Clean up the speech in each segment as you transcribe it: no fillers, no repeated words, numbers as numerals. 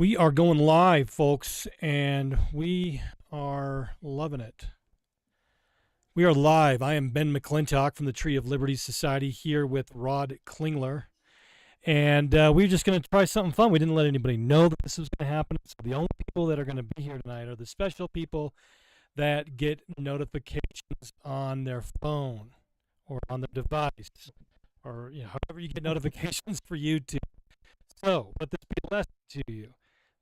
We are going live, folks, and we are loving it. We are live. I am Ben McClintock from the Tree of Liberty Society here with Rod Klingler. And we're just going to try something fun. We didn't let anybody know that this was going to happen. So the only people that are going to be here tonight are the special people that get notifications on their phone or on their device, or however you get notifications for YouTube. So let this be a lesson to you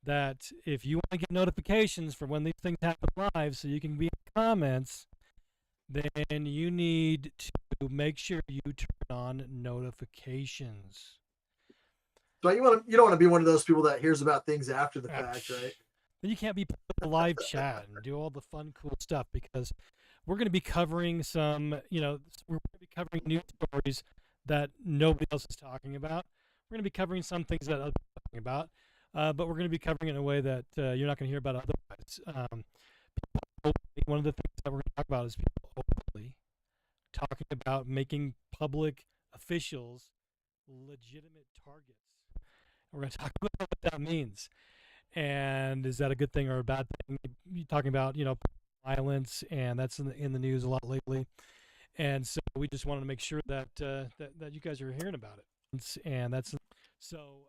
that if you want to get notifications for when these things happen live so you can be in the comments, then you need to make sure you turn on notifications. So you don't want to be one of those people that hears about things after the fact, right? Then you can't be part of the live chat and do all the fun, cool stuff, because we're going to be covering some, we're going to be covering news stories that nobody else is talking about. We're going to be covering some things that others are talking about, but we're going to be covering it in a way that you're not going to hear about otherwise. One of the things that we're going to talk about is people openly talking about making public officials legitimate targets. We're going to talk about what that means. And is that a good thing or a bad thing? You're talking about, violence, and that's in the news a lot lately. And so we just wanted to make sure that that you guys are hearing about it. And that's so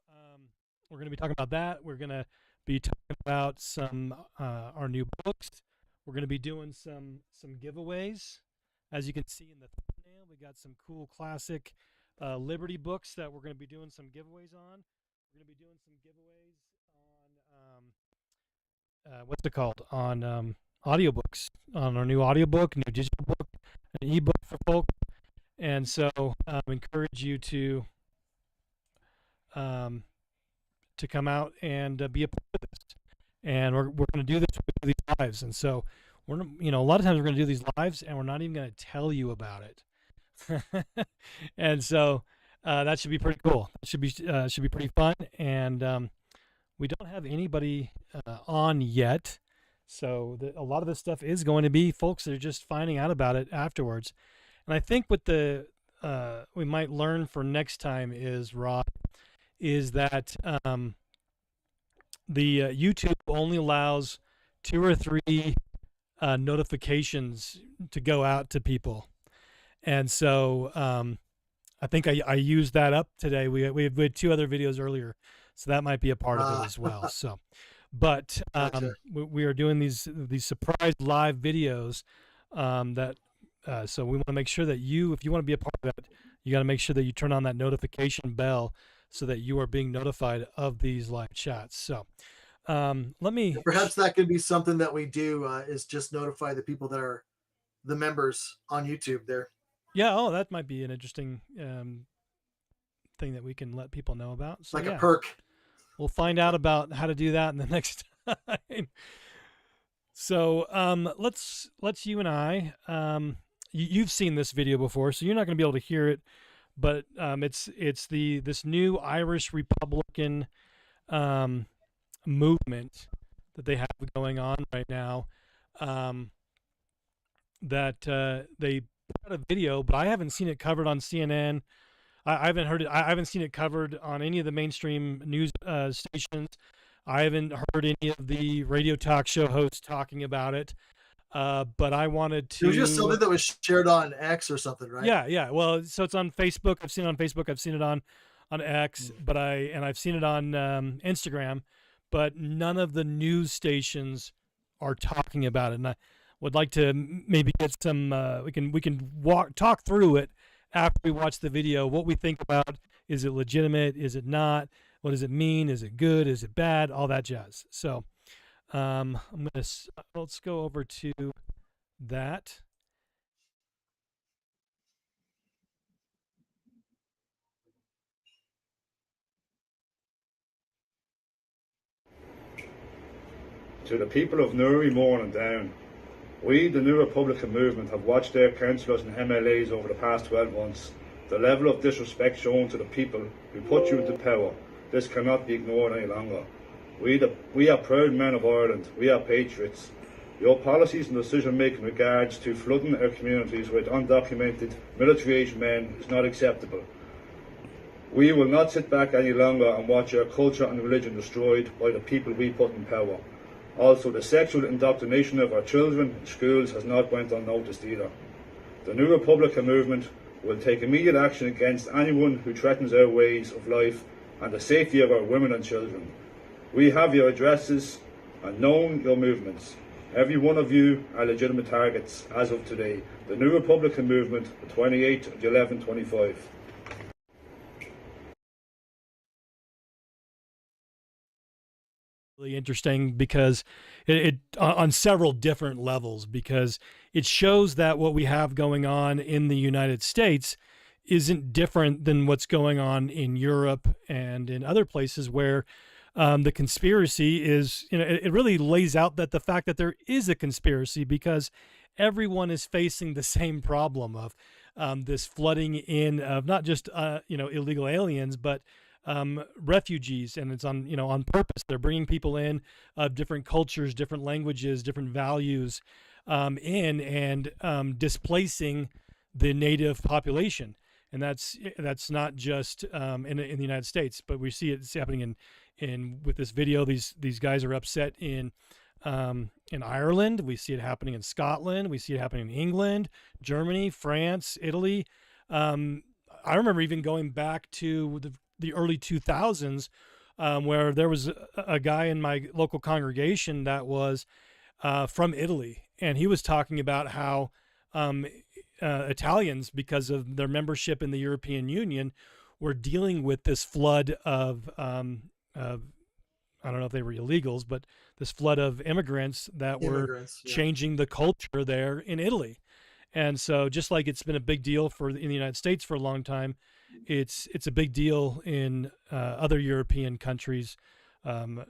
we're going to be talking about that. We're going to be talking about some our new books. We're going to be doing some giveaways. As you can see in the thumbnail, we got some cool classic Liberty books that we're going to be doing some giveaways on. We're going to be doing some giveaways on what's it called? On audiobooks, on our new audiobook, new digital book, an ebook for folk. And so encourage you to come out and be a part of this. And we're going to do this with these lives. And so we're a lot of times we're going to do these lives and we're not even going to tell you about it. And so that should be pretty cool. It should be pretty fun. And we don't have anybody on yet, so a lot of this stuff is going to be folks that are just finding out about it afterwards. And I think what we might learn for next time is, Rob, is that the YouTube only allows 2 or 3 notifications to go out to people. And so I think I used that up today. We had 2 other videos earlier, so that might be a part of it as well. So, but Gotcha. we are doing these surprise live videos that so we want to make sure that if you want to be a part of that, you got to make sure that you turn on that notification bell so that you are being notified of these live chats. So let me... Perhaps that could be something that we do is just notify the people that are the members on YouTube there. Yeah, that might be an interesting thing that we can let people know about. So, like a perk. We'll find out about how to do that in the next time. So let's you and I, you've seen this video before, so you're not going to be able to hear it, but it's this new Irish Republican movement that they have going on right now. That they put out a video, but I haven't seen it covered on CNN. I haven't heard it. I haven't seen it covered on any of the mainstream news stations. I haven't heard any of the radio talk show hosts talking about it. But I wanted to... It was just something that was shared on X or something, right? Yeah. Well, so it's on Facebook. I've seen it on Facebook. I've seen it on X, but I've seen it on Instagram. But none of the news stations are talking about it, and I would like to maybe get some. We can talk through it after we watch the video. What we think about: is it legitimate? Is it not? What does it mean? Is it good? Is it bad? All that jazz. So let's go over to that. To the people of Newry, Mourne and Down, we, the New Republican movement, have watched their councillors and MLAs over the past 12 months. The level of disrespect shown to the people who put you into power, this cannot be ignored any longer. We are proud men of Ireland, we are patriots. Your policies and decision making in regards to flooding our communities with undocumented military-aged men is not acceptable. We will not sit back any longer and watch our culture and religion destroyed by the people we put in power. Also, the sexual indoctrination of our children in schools has not went unnoticed either. The New Republican movement will take immediate action against anyone who threatens our ways of life and the safety of our women and children. We have your addresses and known your movements. Every one of you are legitimate targets as of today. The New Republican movement, the 28th of 11/25. Really interesting because it on several different levels, because it shows that what we have going on in the United States isn't different than what's going on in Europe and in other places where the conspiracy is, it really lays out that the fact that there is a conspiracy, because everyone is facing the same problem of this flooding in of not just illegal aliens, but refugees, and it's on purpose. They're bringing people in of different cultures, different languages, different values in, and displacing the native population. And that's not just in the United States, but we see it's happening in with this video. These guys are upset in Ireland. We see it happening in Scotland. We see it happening in England, Germany, France, Italy. I remember even going back to the early 2000s, where there was a guy in my local congregation that was from Italy, and he was talking about how Italians, because of their membership in the European Union, were dealing with this flood of I don't know if they were illegals, but this flood of immigrants that were changing the culture there in Italy. And so, just like it's been a big deal in the United States for a long time, it's a big deal in other European countries, and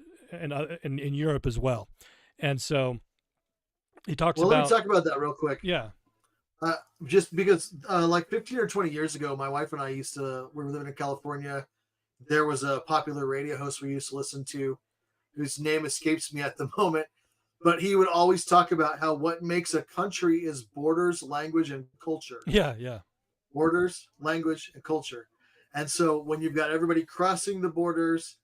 in Europe as well. And so, he talks about. Well, let me talk about that real quick. Yeah. Just because, like 15 or 20 years ago, my wife and I we were living in California. There was a popular radio host we used to listen to, whose name escapes me at the moment, but he would always talk about how what makes a country is borders, language, and culture. Yeah, yeah. Borders, language, and culture. And so when you've got everybody crossing the borders,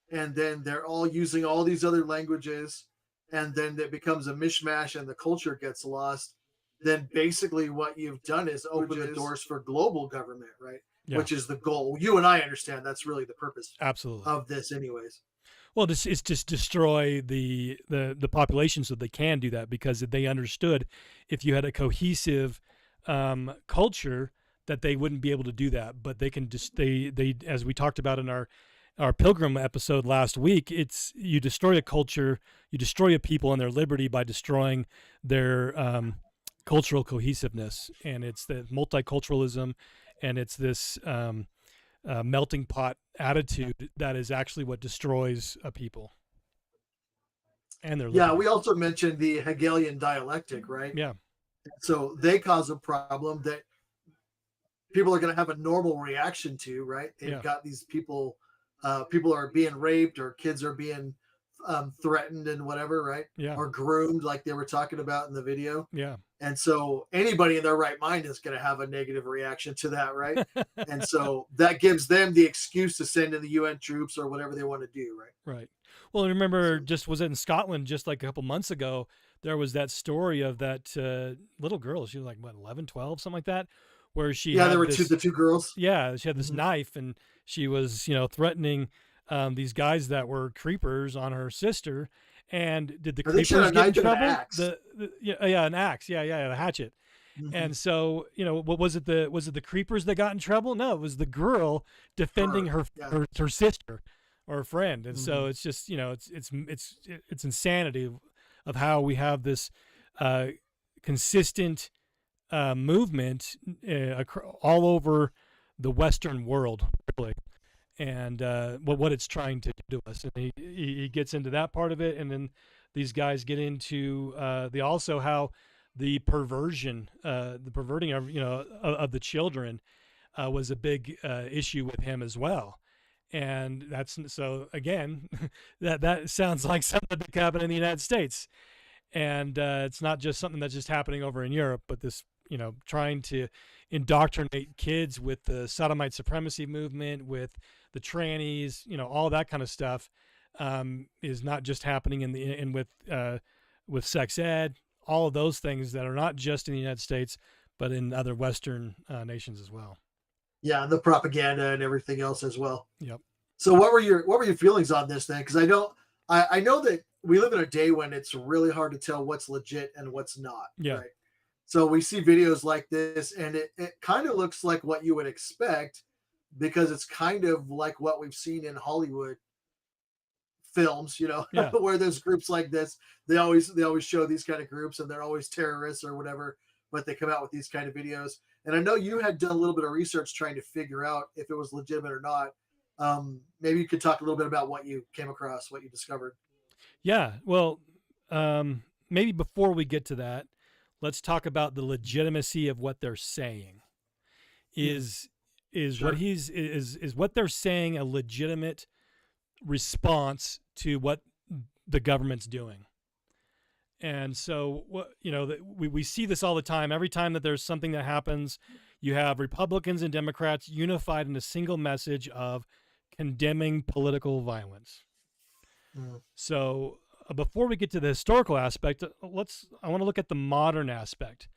and then they're all using all these other languages, and then it becomes a mishmash and the culture gets lost, then basically what you've done is open the doors for global government, right? Yeah. Which is the goal. You and I understand that's really the purpose absolutely of this anyways. Well, it's just destroy the population so they can do that, because they understood if you had a cohesive culture that they wouldn't be able to do that. But they can just they as we talked about in our Pilgrim episode last week, it's you destroy a culture, you destroy a people and their liberty by destroying their cultural cohesiveness, and it's the multiculturalism, and it's this melting pot attitude that is actually what destroys a people and their liberty. Yeah, we also mentioned the Hegelian dialectic, right? Yeah. So they cause a problem that people are going to have a normal reaction to, right? They've got these people are being raped, or kids are being threatened and whatever, right? Yeah. Or groomed, like they were talking about in the video. Yeah. And so anybody in their right mind is going to have a negative reaction to that, right? And so that gives them the excuse to send in the UN troops or whatever they want to do, right? Right. Well, I remember, was it in Scotland just like a couple months ago, there was that story of that little girl. She was like, what, 11, 12, something like that, where she there were the two girls. Yeah, she had this knife, and she was, threatening these guys that were creepers on her sister. And did the creepers get in trouble? An axe. An axe. Yeah, a hatchet. Mm-hmm. And so, what was it? Was it the creepers that got in trouble? No, it was the girl defending her sister or friend. And so it's just, it's insanity of how we have this consistent movement all over the Western world, really. And what it's trying to do to us, and he gets into that part of it, and then these guys get into also how the perverting of the children was a big issue with him as well. And that's so again that sounds like something that could happen in the United States, and it's not just something that's just happening over in Europe, but this trying to indoctrinate kids with the sodomite supremacy movement, with the trannies, all that kind of stuff, is not just happening with sex ed, all of those things that are not just in the United States, but in other Western nations as well. Yeah, and the propaganda and everything else as well. Yep. So what were your feelings on this then? Because I know that we live in a day when it's really hard to tell what's legit and what's not. Yeah. Right. So we see videos like this, and it kind of looks like what you would expect, because it's kind of like what we've seen in Hollywood films, Yeah. where there's groups like this. They always show these kind of groups, and they're always terrorists or whatever, but they come out with these kind of videos. And I know you had done a little bit of research trying to figure out if it was legitimate or not. Maybe you could talk a little bit about what you came across, what you discovered. Yeah. Well, maybe before we get to that, let's talk about the legitimacy of what they're saying. Is Sure. what they're saying a legitimate response to what the government's doing? And so, we see this all the time. Every time that there's something that happens, you have Republicans and Democrats unified in a single message of condemning political violence. Mm. So before we get to the historical aspect, I want to look at the modern aspect.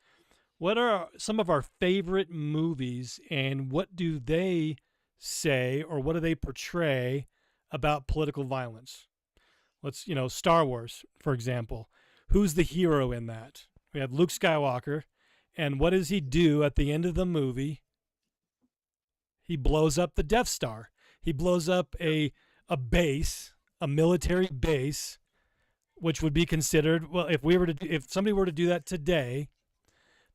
What are some of our favorite movies, and what do they say, or what do they portray about political violence? Let's, Star Wars, for example. Who's the hero in that? We have Luke Skywalker, and what does he do at the end of the movie? He blows up the Death Star. He blows up a base, a military base, which would be considered, well, if somebody were to do that today,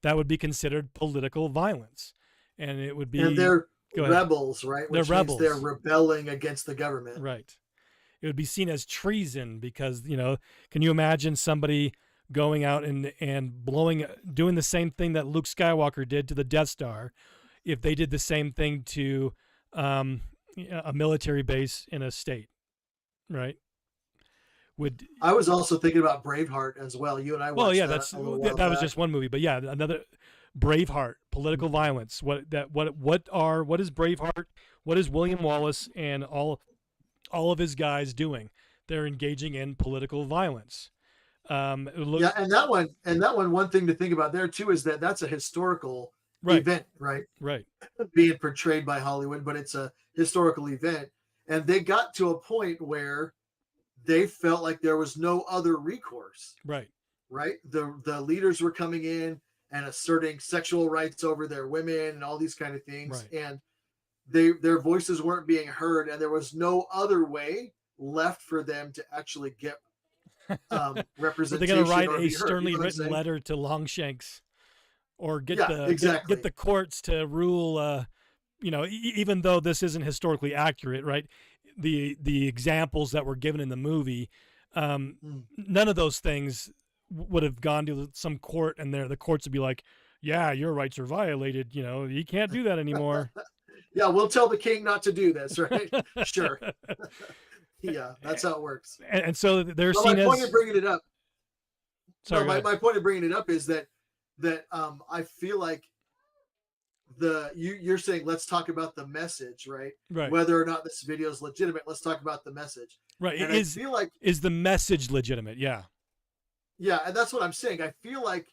that would be considered political violence, and it would be. And they're rebels, right? They're rebels. They're rebelling against the government, right? It would be seen as treason because, can you imagine somebody going out and doing the same thing that Luke Skywalker did to the Death Star, if they did the same thing to a military base in a state, right? I was also thinking about Braveheart as well. You and I watched that was just one movie, but yeah, another Braveheart, political violence. What is Braveheart? What is William Wallace and all of his guys doing? They're engaging in political violence. And that one thing to think about there too is that that's a historical event, right? Right. Being portrayed by Hollywood, but it's a historical event, and they got to a point where they felt like there was no other recourse. Right. The leaders were coming in and asserting sexual rights over their women and all these kind of things, right. and their voices weren't being heard, and there was no other way left for them to actually get representation. They're going to write a sternly written letter to Longshanks, or get the courts to rule. Even though this isn't historically accurate, right? The examples that were given in the movie, none of those things would have gone to some court, and the courts would be like, "Yeah, your rights are violated. You can't do that anymore." Yeah, we'll tell the king not to do this, right? Sure. Yeah, that's how it works. And so they're seen as. My point of bringing it up. Sorry, my point of bringing it up is that I feel like you're saying let's talk about the message, right? Right. Whether or not this video is legitimate, let's talk about the message. Right. And I feel like is the message legitimate? Yeah. Yeah, and that's what I'm saying. I feel like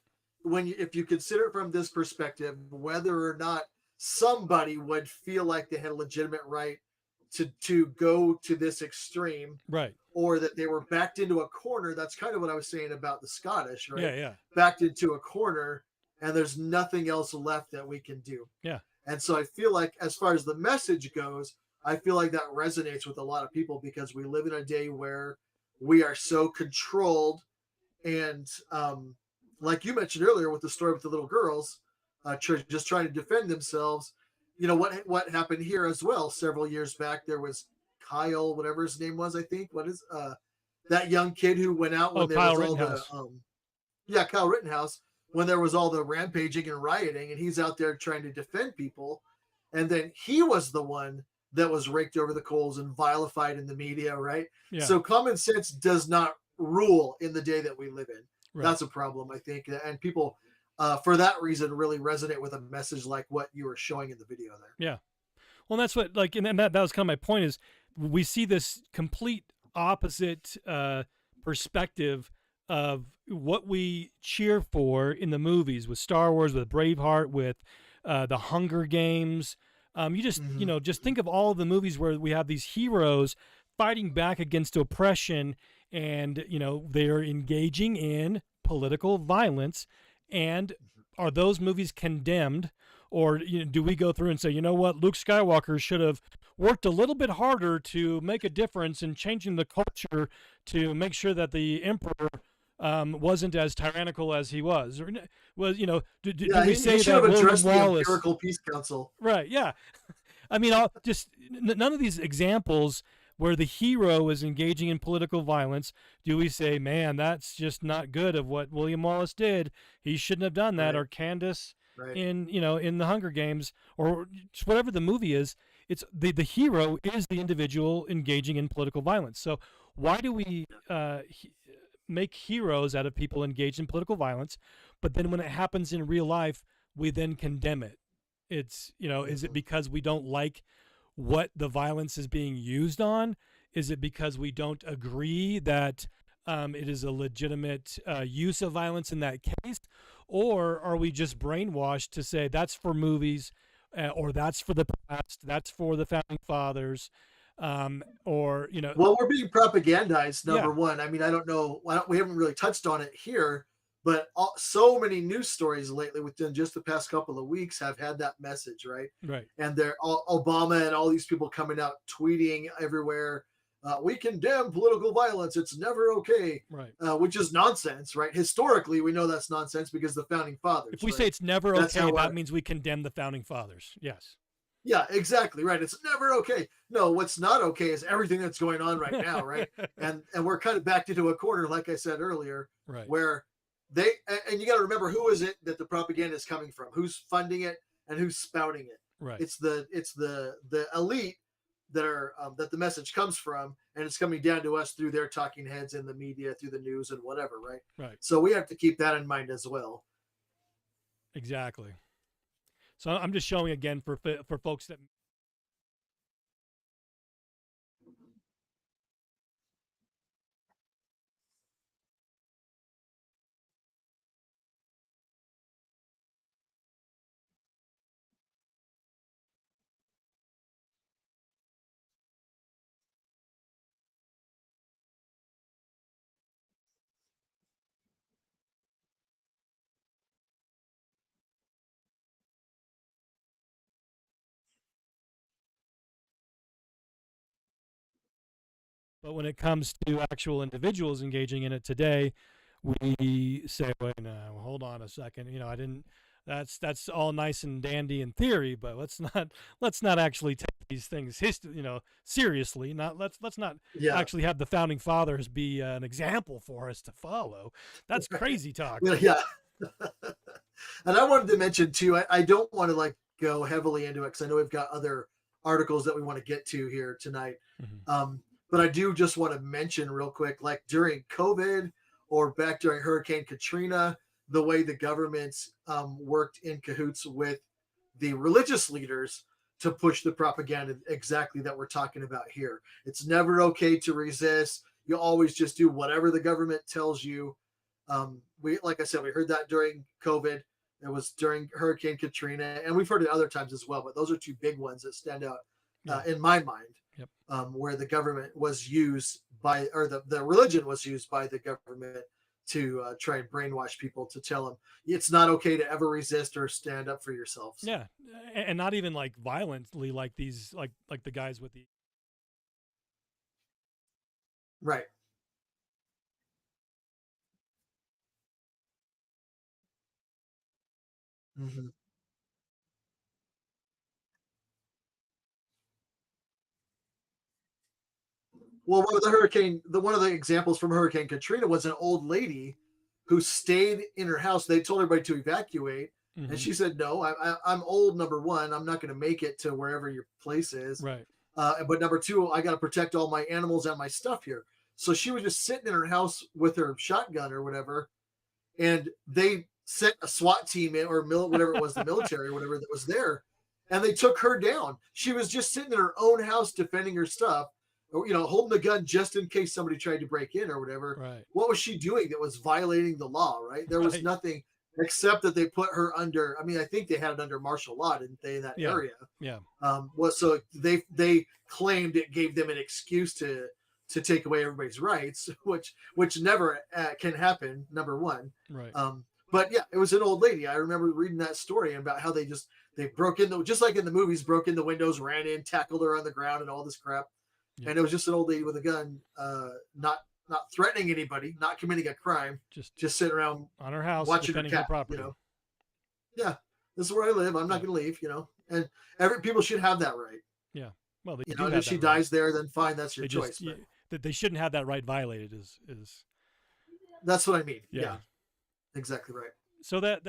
if you consider it from this perspective, whether or not somebody would feel like they had a legitimate right to go to this extreme, right, or that they were backed into a corner. That's kind of what I was saying about the Scottish, right? Yeah. Backed into a corner, and there's nothing else left that we can do. Yeah. And so I feel like, as far as the message goes, I feel like that resonates with a lot of people, because we live in a day where we are so controlled, and like you mentioned earlier with the story with the little girls, just trying to defend themselves. What happened here as well several years back. There was Kyle, whatever his name was, I think. What is that young kid who went out when there Kyle was Rittenhouse. all the Kyle Rittenhouse, when there was all the rampaging and rioting, and he's out there trying to defend people, and then he was the one that was raked over the coals and vilified in the media, right? Yeah. So common sense does not rule in the day that we live in. Right. That's a problem, I think, and people for that reason, really resonate with a message like what you were showing in the video there. Yeah. Well, that's what like, and that was kind of my point is we see this complete opposite perspective of what we cheer for in the movies with Star Wars, with Braveheart, with the Hunger Games. You just Mm-hmm. just think of all of the movies where we have these heroes fighting back against oppression, and they're engaging in political violence. And are those movies condemned? Or do we go through and say, you know what, Luke Skywalker should have worked a little bit harder to make a difference in changing the culture to make sure that the Emperor wasn't as tyrannical as he was? Or was do Yeah, we he say should that have William addressed the Wallace? Empirical Peace Council. Right? Yeah. I mean, I'll just none of these examples where the hero is engaging in political violence, do we say, man, that's just not good of what William Wallace did. He shouldn't have done that. Right. Or Candace Right. in the Hunger Games, or just whatever the movie is. It's the hero is the individual engaging in political violence. So why do we make heroes out of people engaged in political violence, but then when it happens in real life, we then condemn it? It's is it because we don't like what the violence is being used on? Is it because we don't agree that it is a legitimate use of violence in that case? Or are we just brainwashed to say that's for movies, or that's for the past, that's for the founding fathers, or Well, we're being propagandized. Yeah. Number one. I mean, I don't know. We haven't really touched on it here, but so many news stories lately within just the past couple of weeks have had that message, right? Right. And they're Obama and all these people coming out tweeting everywhere. We condemn political violence. It's never okay. Right. Which is nonsense, right? Historically, we know that's nonsense because the founding fathers. If we right? say it's never That's okay, how that means we condemn the founding fathers. Yes. Yeah, exactly right. It's never okay. No, what's not okay is everything that's going on right now, right? and we're kind of backed into a corner, like I said earlier, Right. where and you got to remember, who is it that the propaganda is coming from? Who's funding it and who's spouting it? Right. It's the elite that are that the message comes from, and it's coming down to us through their talking heads in the media, through the news and whatever, right? Right. So we have to keep that in mind as well. Exactly. So I'm just showing again for folks that. But when it comes to actual individuals engaging in it today, we say, "Wait, no, hold on a second. I didn't. That's all nice and dandy in theory, but let's not actually take these things seriously. Let's not actually have the founding fathers be an example for us to follow. That's crazy talk." Yeah. And I wanted to mention too, I don't want to like go heavily into it because I know we've got other articles that we want to get to here tonight. Mm-hmm. But I do just want to mention real quick, like during COVID or back during Hurricane Katrina, the way the governments worked in cahoots with the religious leaders to push the propaganda exactly that we're talking about here. It's never okay to resist. You always just do whatever the government tells you. Like I said, we heard that during COVID. It was during Hurricane Katrina, and we've heard it other times as well. But those are two big ones that stand out in my mind. Yep. Where the government was used by, or the religion was used by the government to try and brainwash people to tell them it's not okay to ever resist or stand up for yourselves. Yeah, and not even like violently, like these, like the guys with the. Right. Mm-hmm. Well, one of the examples from Hurricane Katrina was an old lady who stayed in her house. They told everybody to evacuate, Mm-hmm. and she said, "No, I'm old. Number one, I'm not going to make it to wherever your place is. Right. But number two, I got to protect all my animals and my stuff here." So she was just sitting in her house with her shotgun or whatever, and they sent a SWAT team in, or whatever it was, the military or whatever that was there, and they took her down. She was just sitting in her own house defending her stuff, or holding a gun just in case somebody tried to break in or whatever. Right. What was she doing that was violating the law? Right? There was Right. nothing except that they put her under. I mean, I think they had it under martial law, didn't they, in that Yeah. area? Yeah. So they claimed it gave them an excuse to take away everybody's rights, which never can happen. Number one. Right. But yeah, it was an old lady. I remember reading that story about how they broke in just like in the movies, broke in the windows, ran in, tackled her on the ground, and all this crap. Yeah. And it was just an old lady with a gun, not threatening anybody, not committing a crime, just sitting around on her house, watching defending her cat, her property. Yeah, this is where I live. I'm not going to leave. And people should have that right. Yeah. Well, they if she dies there, then fine, that's your choice. That they shouldn't have that right violated is. That's what I mean. Yeah. Yeah. Exactly right. So that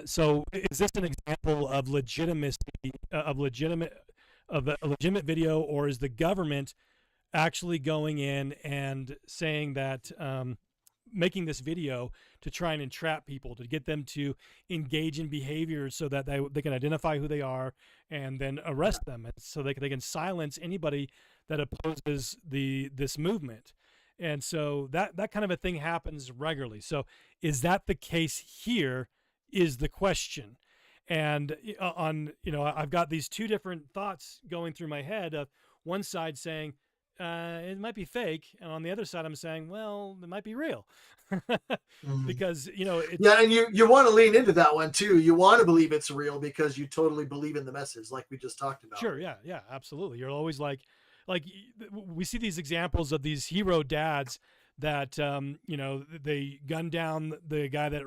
so is this an example of legitimacy of a legitimate video, or is the government actually going in and saying that making this video to try and entrap people, to get them to engage in behaviors so that they can identify who they are and then arrest them, so they can silence anybody that opposes this movement? And so that kind of a thing happens regularly. So is that the case here is the question. And I've got these two different thoughts going through my head, of one side saying it might be fake, and on the other side I'm saying, well, it might be real. Because and you want to lean into that one too. You want to believe it's real because you totally believe in the message, like we just talked about. Sure. Yeah, absolutely. You're always like we see these examples of these hero dads that they gun down the guy that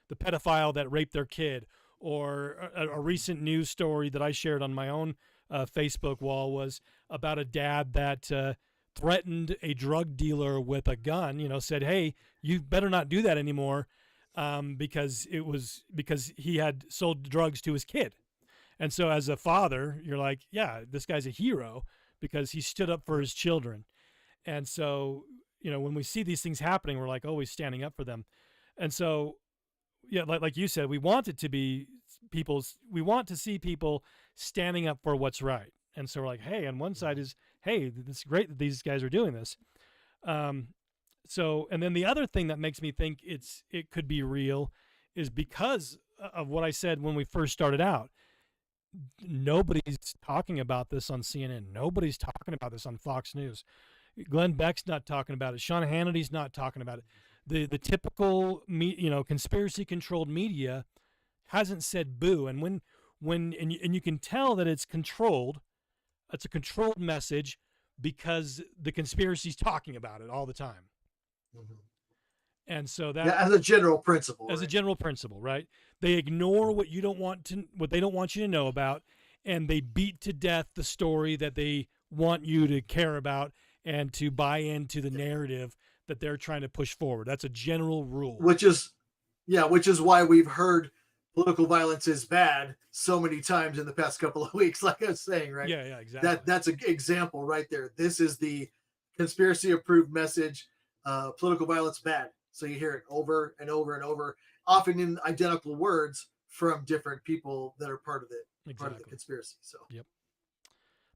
the pedophile that raped their kid. Or a recent news story that I shared on my own Facebook wall was about a dad that threatened a drug dealer with a gun. Said, "Hey, you better not do that anymore," because he had sold drugs to his kid. And so, as a father, you're like, "Yeah, this guy's a hero because he stood up for his children." And so, when we see these things happening, we're like always standing up for them. And so, yeah, like you said, we want it to be we want to see people standing up for what's right. And so we're like, hey, on one side is, hey, it's great that these guys are doing this. So, and then the other thing that makes me think it could be real is because of what I said when we first started out. Nobody's talking about this on CNN. Nobody's talking about this on Fox News. Glenn Beck's not talking about it. Sean Hannity's not talking about it. The typical conspiracy controlled media hasn't said boo. And when you can tell that it's controlled. It's a controlled message because the conspiracy's talking about it all the time. Mm-hmm. And so that as a general principle. As a general principle, right? They ignore what they don't want you to know about, and they beat to death the story that they want you to care about and to buy into the narrative that they're trying to push forward. That's a general rule. Which is why we've heard political violence is bad so many times in the past couple of weeks, like I was saying, right? Yeah, exactly. That's an example right there. This is the conspiracy approved message. Political violence bad. So you hear it over and over and over, often in identical words from different people that are part of it, exactly. Part of the conspiracy. So yep,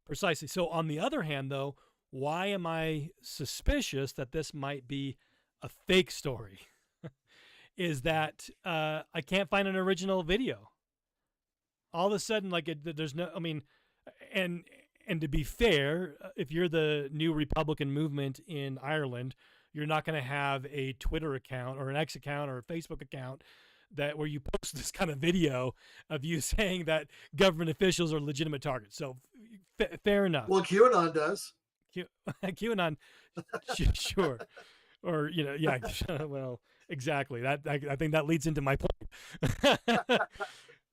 precisely. So on the other hand, though, why am I suspicious that this might be a fake story? Is that I can't find an original video. All of a sudden, there's no. I mean, and to be fair, if you're the new Republican movement in Ireland, you're not going to have a Twitter account or an X account or a Facebook account that where you post this kind of video of you saying that government officials are legitimate targets. So fair enough. Well, QAnon does. QAnon, sure, or yeah. Well, exactly. That I think that leads into my point.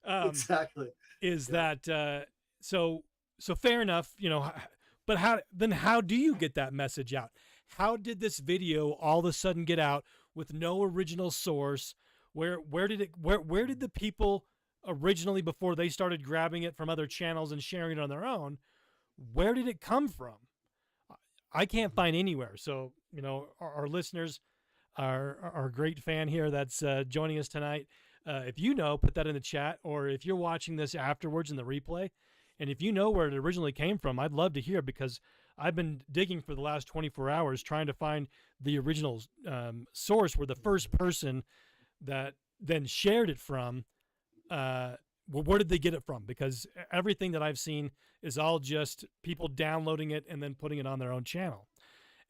Exactly. Is that so? So fair enough, but how do you get that message out? How did this video all of a sudden get out with no original source? Where did the people originally, before they started grabbing it from other channels and sharing it on their own, where did it come from? I can't find anywhere. So, our listeners, our great fan here that's joining us tonight, if you know, put that in the chat, or if you're watching this afterwards in the replay, and if you know where it originally came from, I'd love to hear, because I've been digging for the last 24 hours trying to find the original source where the first person that then shared it from, where did they get it from? Because everything that I've seen is all just people downloading it and then putting it on their own channel.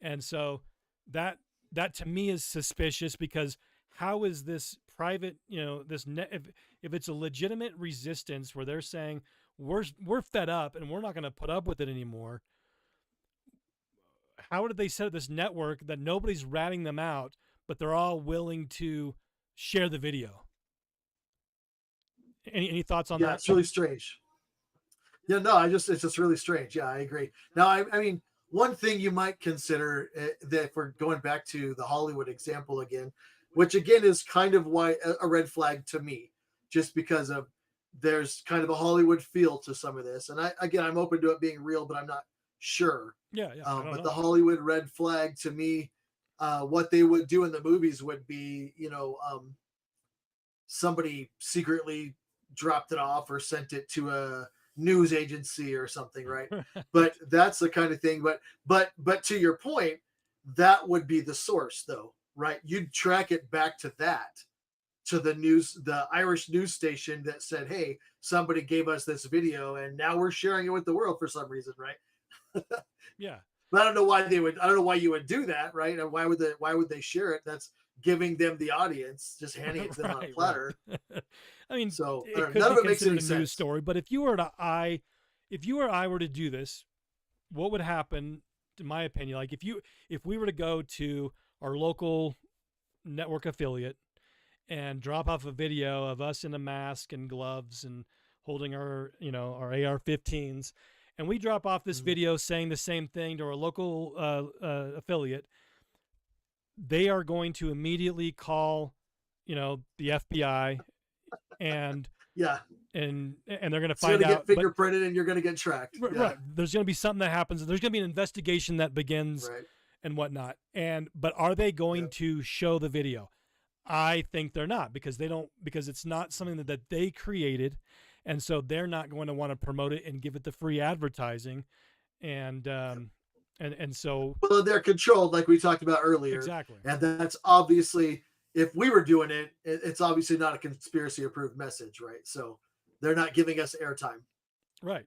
And so that to me is suspicious, because how is this private, if it's a legitimate resistance where they're saying we're fed up and we're not going to put up with it anymore, how did they set up this network that nobody's ratting them out, but they're all willing to share the video? Any thoughts on that? Yeah, it's really strange. Yeah, no, it's just really strange. Yeah, I agree. Now, I mean, one thing you might consider, that if we're going back to the Hollywood example again, which again is kind of why a red flag to me, just because of there's kind of a Hollywood feel to some of this. And I'm open to it being real, but I'm not sure. Yeah. But the Hollywood red flag to me, what they would do in the movies would be, somebody secretly dropped it off or sent it to a news agency or something, right? But that's the kind of thing. But to your point, that would be the source, though, right? You'd track it back to that, to the Irish news station that said, "Hey, somebody gave us this video, and now we're sharing it with the world for some reason," right? Yeah. But I don't know why you would do that, right? And why would they share it? That's giving them the audience, just handing it to them on a platter. Right. I mean, so none of it makes any sense. News story, but if you or I were to do this, what would happen? In my opinion, like if we were to go to our local network affiliate and drop off a video of us in a mask and gloves and holding our AR-15s, and we drop off this video saying the same thing to our local affiliate, they are going to immediately call, the FBI, and yeah, and they're going to find out, get fingerprinted, and you're going to get tracked. Right, yeah. Right. There's going to be something that happens. There's going to be an investigation that begins, right, and whatnot. But are they going to show the video? I think they're not, because it's not something that they created, and so they're not going to want to promote it and give it the free advertising, and so well, they're controlled, like we talked about earlier. Exactly. And that's obviously, if we were doing it, it's obviously not a conspiracy approved message, right? So they're not giving us airtime. Right.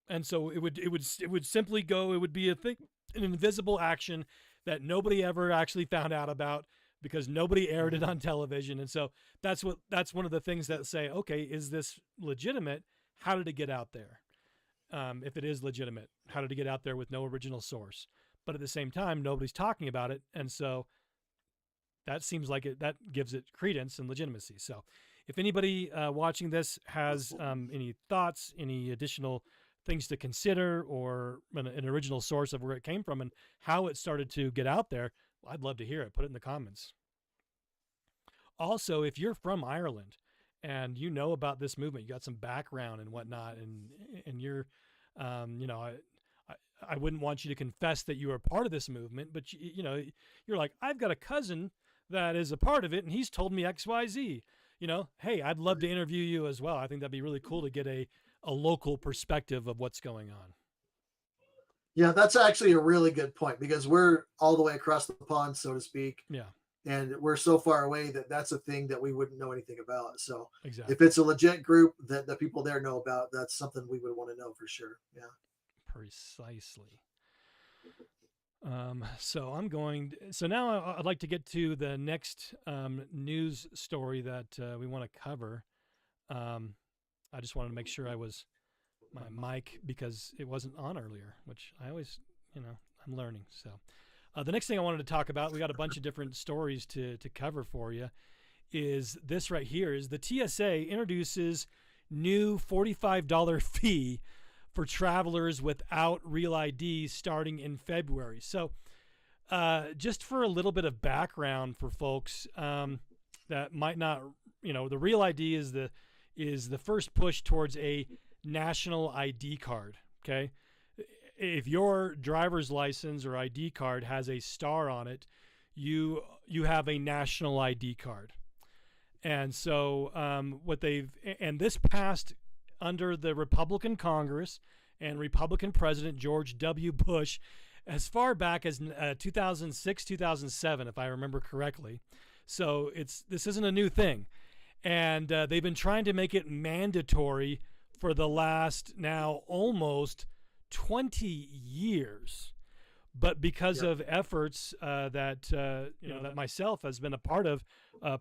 And so it would simply go, it would be an invisible action that nobody ever actually found out about, because nobody aired it on television. And so that's one of the things that say, okay, is this legitimate? How did it get out there? If it is legitimate, how did it get out there with no original source? But at the same time, nobody's talking about it. And so that seems like that gives it credence and legitimacy. So if anybody watching this has any thoughts, any additional things to consider, or an original source of where it came from and how it started to get out there, well, I'd love to hear it. Put it in the comments. Also, if you're from Ireland and you know about this movement, you got some background and whatnot, and you're, I wouldn't want you to confess that you were part of this movement, but you're like, I've got a cousin that is a part of it, and he's told me X, Y, Z. Hey, I'd love to interview you as well. I think that'd be really cool to get a local perspective of what's going on. Yeah, that's actually a really good point, because we're all the way across the pond, so to speak. Yeah. And we're so far away that's a thing that we wouldn't know anything about. So exactly. If it's a legit group that the people there know about, that's something we would want to know for sure. Yeah. Precisely. So now I'd like to get to the next news story that we want to cover. I just wanted to make sure I was my mic because it wasn't on earlier, which I always, I'm learning. So the next thing I wanted to talk about, we got a bunch of different stories to cover for you, is this right here, is the TSA introduces new $45 fee for travelers without real ID starting in February. So just for a little bit of background for folks that might not, the real ID is the first push towards a national ID card. Okay. If your driver's license or ID card has a star on it, you have a national ID card. And so and this passed under the Republican Congress and Republican President George W. Bush as far back as 2006, 2007, if I remember correctly. So this isn't a new thing. And they've been trying to make it mandatory for the last now almost 20 years. But because of efforts that myself has been a part of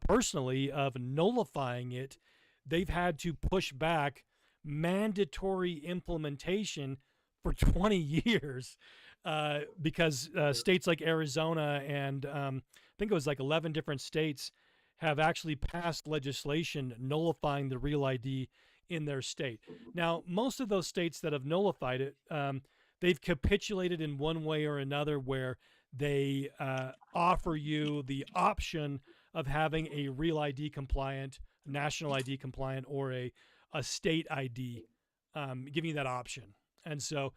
personally of nullifying it, they've had to push back mandatory implementation for 20 years because states like Arizona and I think it was like 11 different states have actually passed legislation nullifying the real ID in their state. Now, most of those states that have nullified it, they've capitulated in one way or another where they offer you the option of having a real ID compliant, national ID compliant, or a state ID, giving you that option. And so,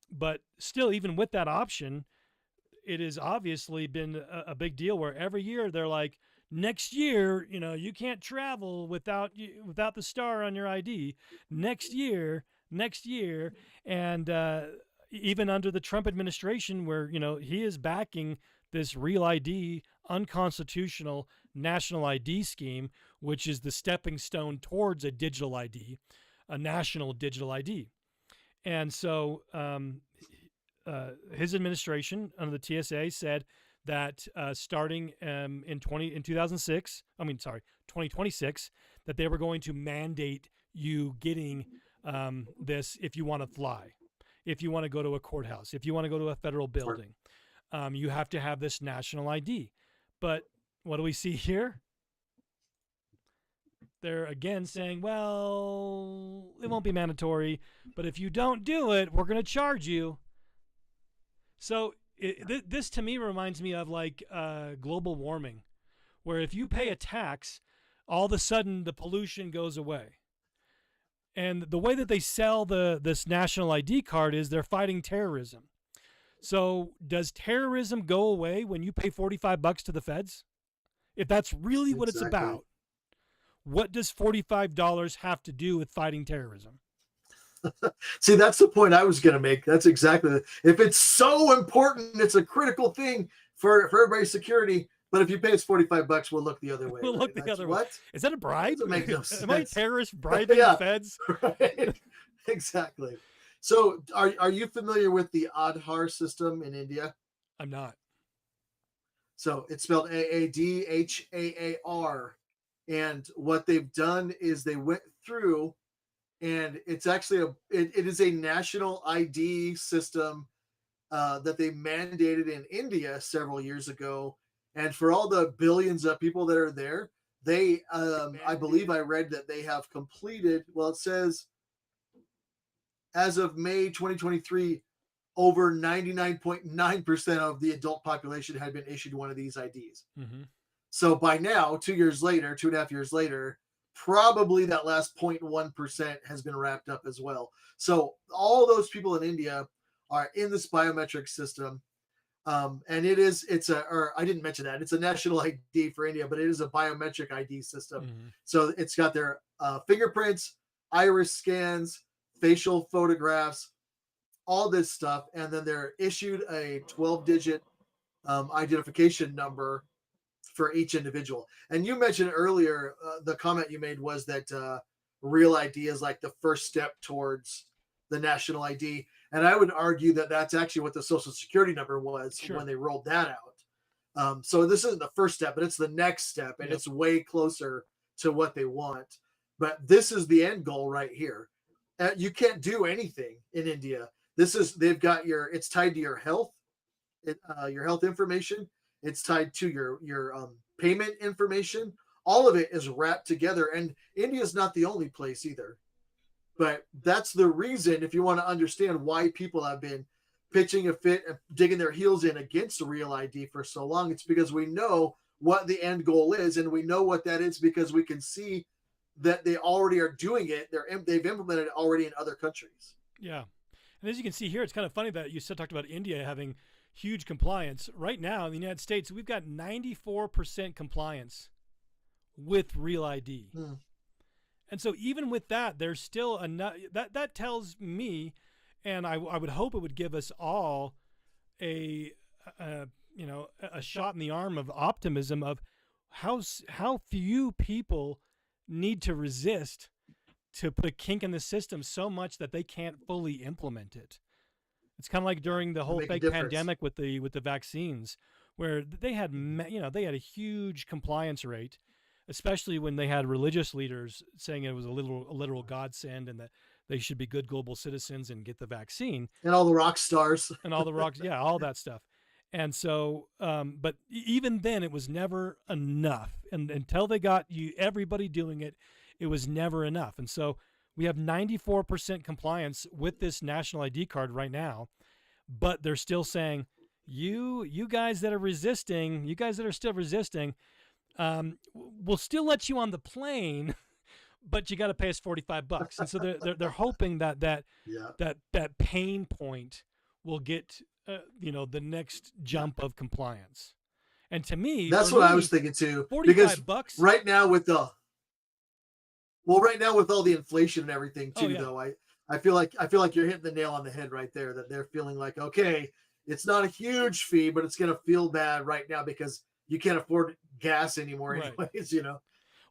but still, even with that option, it has obviously been a big deal where every year they're like, next year, you can't travel without the star on your ID. Next year. And even under the Trump administration where, he is backing this real ID unconstitutional national ID scheme, which is the stepping stone towards a digital ID, a national digital ID. And so his administration under the TSA said that starting in 2026, that they were going to mandate you getting this if you want to fly, if you want to go to a courthouse, if you want to go to a federal building, you have to have this national ID. But what do we see here? They're again saying, well, it won't be mandatory, but if you don't do it, we're going to charge you. So this to me reminds me of like global warming, where if you pay a tax, all of a sudden the pollution goes away. And the way that they sell this national ID card is they're fighting terrorism. So does terrorism go away when you pay $45 to the feds? If that's really what it's about, what does $45 have to do with fighting terrorism? See, that's the point I was going to make. That's exactly if it's so important, it's a critical thing for everybody's security. But if you pay us $45, we'll look the other way. We'll look the other way. Is that a bribe? Make no sense. Am I a terrorist bribing the feds? Right. Exactly. So are you familiar with the Aadhaar system in India? I'm not. So it's spelled AADHAAR. And what they've done is they went through, and it's actually it is a national ID system that they mandated in India several years ago. And for all the billions of people that are there, they, I believe I read that they have completed, well, it says as of May 2023, over 99.9% of the adult population had been issued one of these IDs. Mm-hmm. So by now, 2.5 years later, probably that last 0.1% has been wrapped up as well. So all those people in India are in this biometric system. And I didn't mention that, it's a national ID for India, but it is a biometric ID system. Mm-hmm. So it's got their fingerprints, iris scans, facial photographs, all this stuff. And then they're issued a 12-digit identification number for each individual. And you mentioned earlier, the comment you made was that real ID is like the first step towards the national ID. And I would argue that that's actually what the Social Security number was Sure. when they rolled that out. So this isn't the first step, but it's the next step, and Yep. it's way closer to what they want. But this is the end goal right here. You can't do anything in India. They've got it's tied to your health, your health information. It's tied to your payment information. All of it is wrapped together, and India is not the only place either. But that's the reason, if you want to understand why people have been pitching a fit and digging their heels in against the Real ID for so long, it's because we know what the end goal is, and we know what that is because we can see that they already are doing it. They've implemented it already in other countries. Yeah. And as you can see here, it's kind of funny that you talked about India having huge compliance. Right now in the United States, we've got 94% compliance with Real ID. And so even with that, there's still enough. That tells me, and I would hope it would give us all a shot in the arm of optimism of how few people need to resist to put a kink in the system so much that they can't fully implement it. It's kind of like during the whole fake pandemic with the vaccines, where they had a huge compliance rate, especially when they had religious leaders saying it was a literal godsend and that they should be good global citizens and get the vaccine. And all the rock stars. And all the rocks, yeah, all that stuff. And so, but even then, it was never enough. And until they got everybody doing it, it was never enough. And so we have 94% compliance with this national ID card right now, but they're still saying, you guys that are resisting, you guys that are still resisting, we'll still let you on the plane, but you got to pay us $45. And so they're hoping that pain point will get the next jump of compliance. And to me, that's what I was thinking too. $45 because right now with all the inflation and everything too, though, I feel like you're hitting the nail on the head right there. That they're feeling like, okay, it's not a huge fee, but it's going to feel bad right now because you can't afford gas anymore, anyways.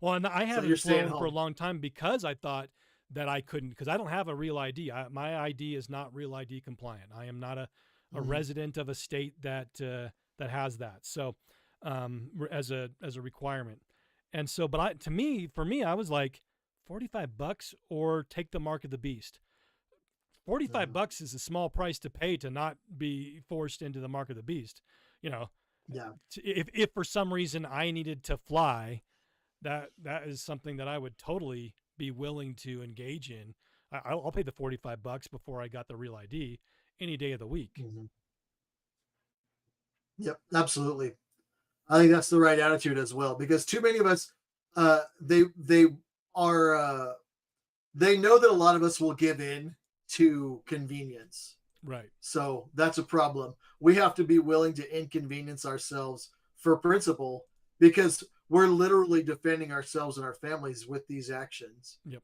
Well, and I haven't flown for a long time because I thought that I couldn't, because I don't have a Real ID. My ID is not Real ID compliant. I am not a resident of a state that has that. So, as a requirement, and so, but for me, I was like, $45 or take the mark of the beast. $45 is a small price to pay to not be forced into the mark of the beast. If for some reason I needed to fly, that is something that I would totally be willing to engage in. I'll pay the $45 before I got the Real ID any day of the week. Yep, absolutely. I think that's the right attitude as well, because too many of us, they know that a lot of us will give in to convenience. Right. So that's a problem. We have to be willing to inconvenience ourselves for principle, because we're literally defending ourselves and our families with these actions. Yep.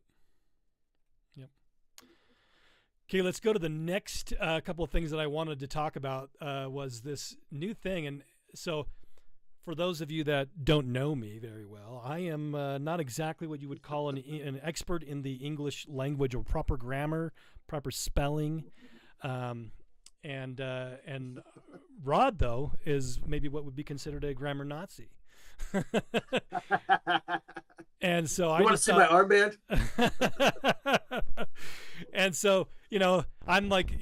Okay, let's go to the next couple of things that I wanted to talk about was this new thing. And so for those of you that don't know me very well, I am not exactly what you would call an expert in the English language or proper grammar, proper spelling. And Rod, though, is maybe what would be considered a grammar Nazi. And so I want to see my armband. And so, I'm like,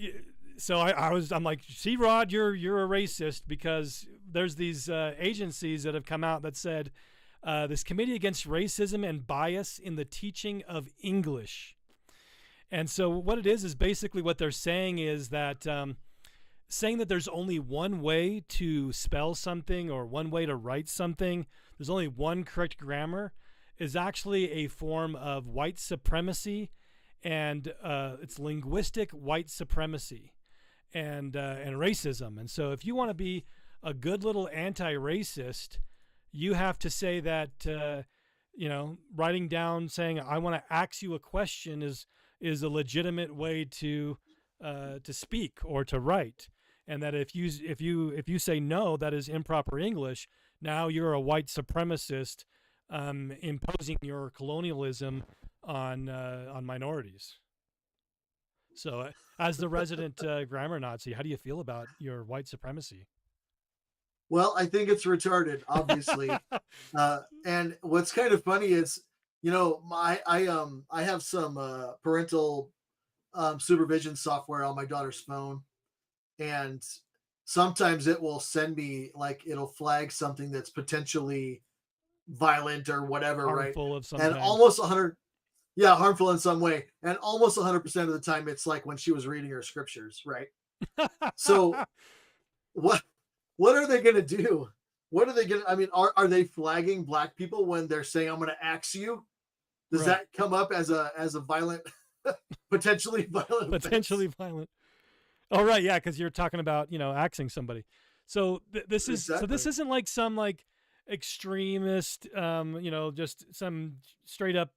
I'm like, see, Rod, you're a racist, because there's these agencies that have come out that said this Committee Against Racism and Bias in the Teaching of English. And so what it is basically what they're saying is that saying that there's only one way to spell something or one way to write something, there's only one correct grammar, is actually a form of white supremacy, and it's linguistic white supremacy and racism. And so if you want to be a good little anti-racist, you have to say that, writing down saying, I want to ask you a question is a legitimate way to speak or to write. And that if you say no, that is improper English, now you're a white supremacist imposing your colonialism on minorities. So, as the resident grammar Nazi, how do you feel about your white supremacy? Well, I think it's retarded, obviously. And what's kind of funny is, I have some parental supervision software on my daughter's phone, and sometimes it will send me like it'll flag something that's potentially violent or whatever, right? Harmful of some And kind. almost 100, yeah, harmful in some way, and almost 100% of the time it's like when she was reading her scriptures, right? So what what are they going to do? What are they going to, I mean, are they flagging black people when they're saying, I'm going to axe you? Does Right. that come up as a violent, potentially violent Potentially offense? violent. Oh, right. Yeah. Cause you're talking about, axing somebody. So this Exactly. isn't like some like extremist, just some straight up,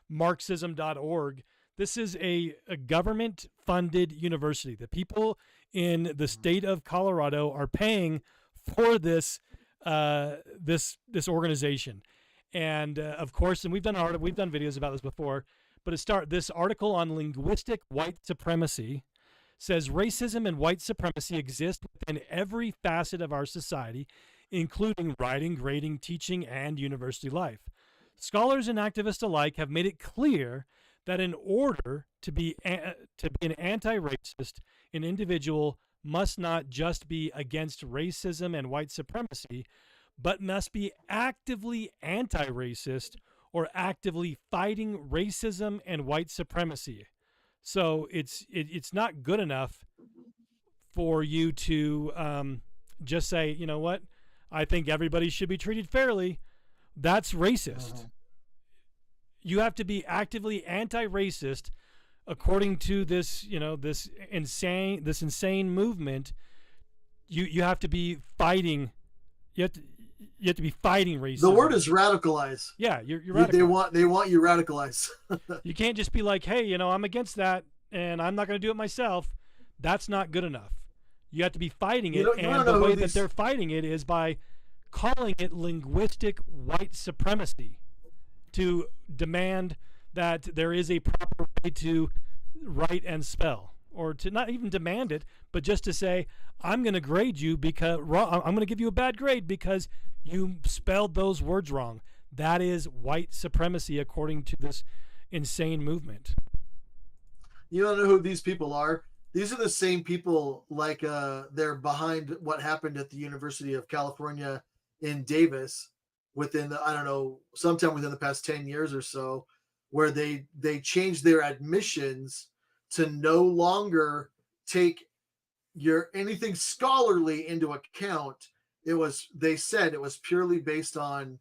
Marxism.org. This is a government funded university. The people in the state of Colorado are paying for this organization. And of course, and we've done videos about this before, but this article on linguistic white supremacy says racism and white supremacy exist within every facet of our society, including writing, grading, teaching, and university life. Scholars and activists alike have made it clear that in order to be an anti-racist, an individual must not just be against racism and white supremacy, but must be actively anti-racist or actively fighting racism and white supremacy. So it's not good enough for you to just say, you know what, I think everybody should be treated fairly. That's racist. Uh-huh. You have to be actively anti-racist according to this, this insane movement. You have to be fighting. You have to be fighting The word racism. is radicalize. Yeah, you're They radicalized. want you radicalized. You can't just be like, hey, I'm against that and I'm not going to do it myself. That's not good enough. You have to be fighting it, You and don't the know who way that these. they're fighting it is by calling it linguistic white supremacy, to demand that there is a proper way to write and spell, or to not even demand it, but just to say, I'm going to grade you because I'm going to give you a bad grade because you spelled those words wrong. That is white supremacy according to this insane movement. You don't know who these people are. These are the same people like they're behind what happened at the University of California in Davis within I don't know, sometime within the past 10 years or so, where they changed their admissions to no longer take your anything scholarly into account. They said it was purely based on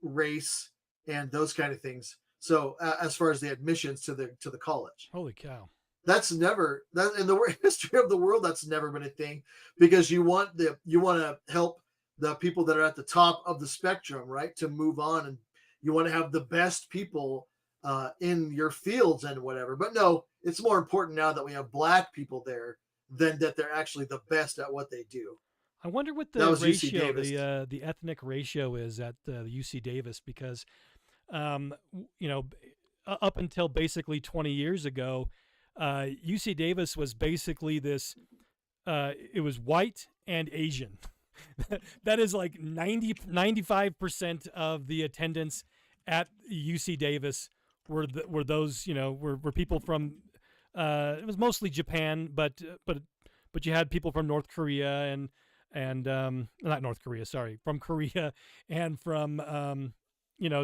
race and those kind of things. So as far as the admissions to the college, Holy cow. that's never that in the history of the world, that's never been a thing, because you want to help the people that are at the top of the spectrum, right, to move on, and you want to have the best people in your fields and whatever. But no, it's more important now that we have black people there than that they're actually the best at what they do. I wonder what That the was UC ratio, Davis. the ethnic ratio is at the UC Davis, because um, you know, up until basically 20 years ago, UC Davis was basically this. It was white and Asian. That is like 95% of the attendance at UC Davis were those, were people from. It was mostly Japan, but you had people from North Korea and not North Korea, sorry, from Korea, and from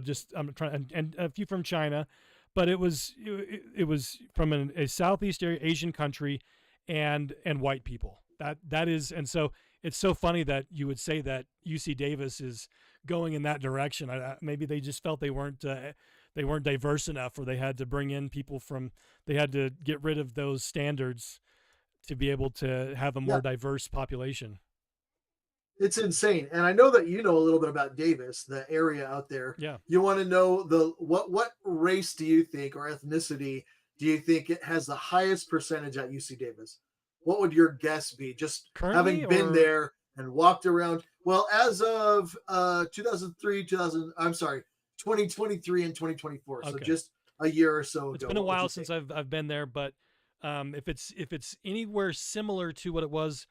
just I'm trying, and a few from China, but it was from a Southeast Asian country, and white people. That is, and so it's so funny that you would say that UC Davis is going in that direction. Maybe they just felt they weren't diverse enough, or they had to bring in people from, they had to get rid of those standards to be able to have a Yeah, more diverse population. it's insane. And I know that you know a little bit about Davis, the area out there. Yeah. You want to know the what race do you think, or ethnicity do you think it has the highest percentage at UC Davis? What would your guess be? Just Currently, having been or there and walked around. Well, as of 2003, 2000, I'm sorry, 2023 and 2024. So okay. just a year or so It's ago. been a What would while you since think? I've been there, but If it's anywhere similar to what it was,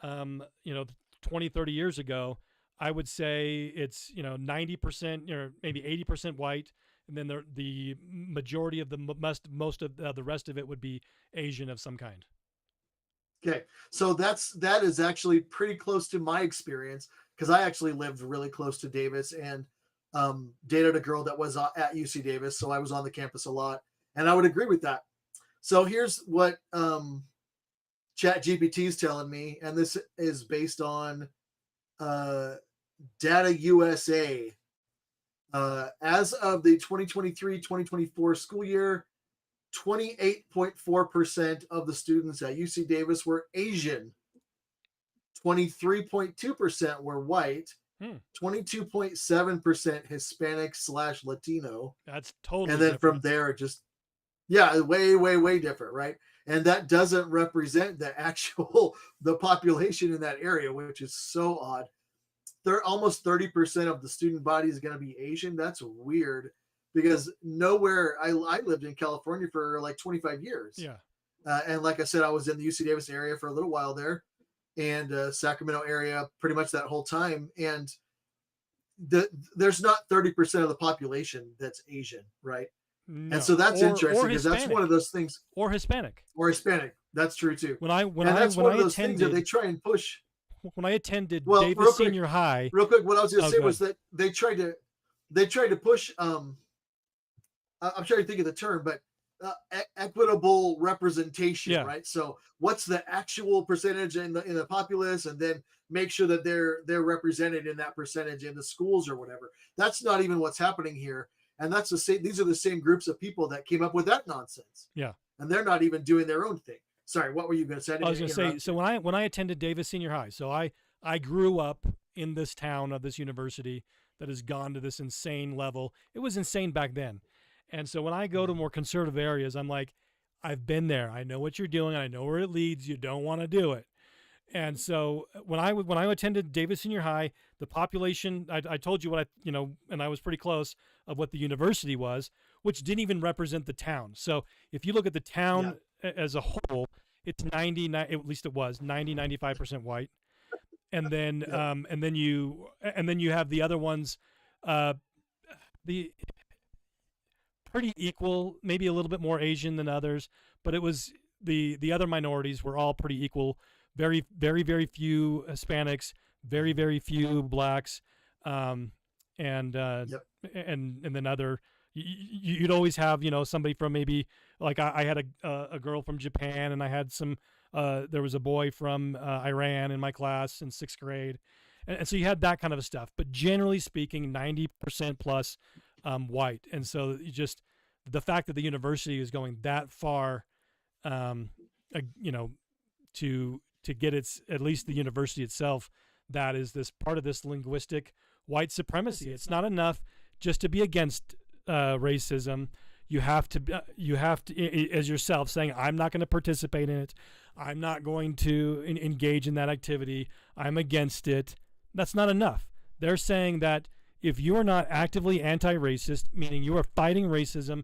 20, 30 years ago, I would say it's 90% or maybe 80% white, and then the majority of the most of the rest of it would be Asian of some kind. Okay, so that is actually pretty close to my experience because I actually lived really close to Davis and dated a girl that was at UC Davis, so I was on the campus a lot, and I would agree with that. So here's what Chat GPT is telling me, and this is based on Data USA. As of the 2023-2024 school year, 28.4% of the students at UC Davis were Asian. 23.2% were white. 22.7% Hispanic / Latino. That's totally and then different. From there, it just, yeah, way different, right? And that doesn't represent the population in that area, which is so odd. They're almost 30% of the student body is going to be Asian. That's weird because nowhere I lived in California for like 25 years. Yeah. And like I said, I was in the UC Davis area for a little while there and Sacramento area pretty much that whole time. And there's not 30% of the population that's Asian, right? No. And so that's interesting because that's one of those things. Or Hispanic. That's true too. That's one of those things that they try and push. When I attended Davis Senior High, real quick, what I was going to say was that they tried to push. I'm trying to think of the term, but equitable representation, right? So, what's the actual percentage in the populace, and then make sure that they're represented in that percentage in the schools or whatever. That's not even what's happening here, and that's the same. These are the same groups of people that came up with that nonsense. Yeah, and they're not even doing their own thing. Sorry, what were you going to say? I was going to say, so when I attended Davis Senior High, so I grew up in this town of this university that has gone to this insane level. It was insane back then. And so when I go to more conservative areas, I'm like, I've been there. I know what you're doing. I know where it leads. You don't want to do it. And so when I attended Davis Senior High, the population, I told you what and I was pretty close of what the university was, which didn't even represent the town. So if you look at the town as a whole, it's 95% white. And then, and then you have the other ones, the pretty equal, maybe a little bit more Asian than others, but it was the other minorities were all pretty equal. Very, very, very few Hispanics, very, very few blacks, and then other. You'd always have somebody from maybe like I had a girl from Japan, and I had some there was a boy from Iran in my class in 6th grade, and so you had that kind of stuff. But generally speaking, 90% plus white, and so the fact that the university is going that far, to get at least the university itself, that is this part of this linguistic white supremacy. It's not enough just to be against racism. You have to as yourself saying, I'm not going to participate in it. I'm not going to engage in that activity. I'm against it. That's not enough. They're saying that if you are not actively anti-racist, meaning you are fighting racism,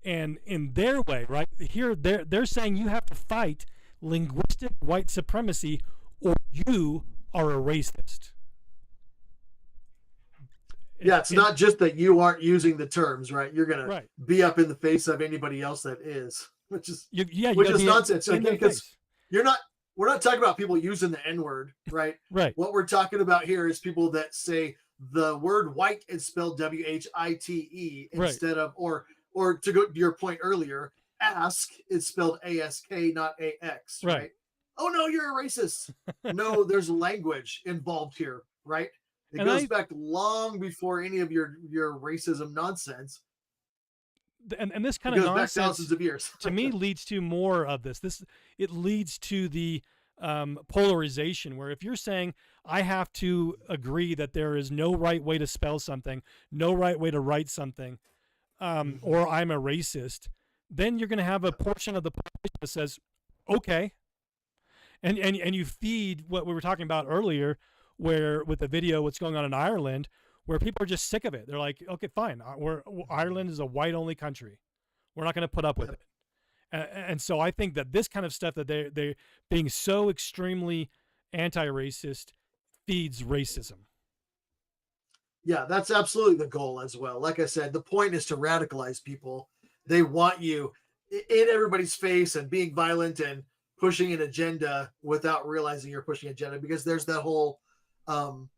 and in their way, right here, they're saying you have to fight linguistic white supremacy or you are a racist. Yeah, it's not just that you aren't using the terms, right? You're going to be up in the face of anybody else that is, which is nonsense. Because we're not talking about people using the N-word, right? Right. What we're talking about here is people that say the word white is spelled WHITE instead of, or to go to your point earlier, ask is spelled ASK, not AX, right? Oh no, you're a racist. No, there's language involved here, right? It goes back long before any of your racism nonsense. And this kind of nonsense, thousands of years, to me, leads to more of this. It leads to the polarization, where if you're saying I have to agree that there is no right way to spell something, no right way to write something, or I'm a racist, then you're going to have a portion of the population that says, okay. And you feed what we were talking about earlier, where with the video, what's going on in Ireland, where people are just sick of it. They're like, okay, fine. Ireland is a white-only country. We're not going to put up with it. And so I think that this kind of stuff that they being so extremely anti-racist feeds racism. Yeah, that's absolutely the goal as well. Like I said, the point is to radicalize people. They want you in everybody's face and being violent and pushing an agenda without realizing you're pushing an agenda, because there's that whole um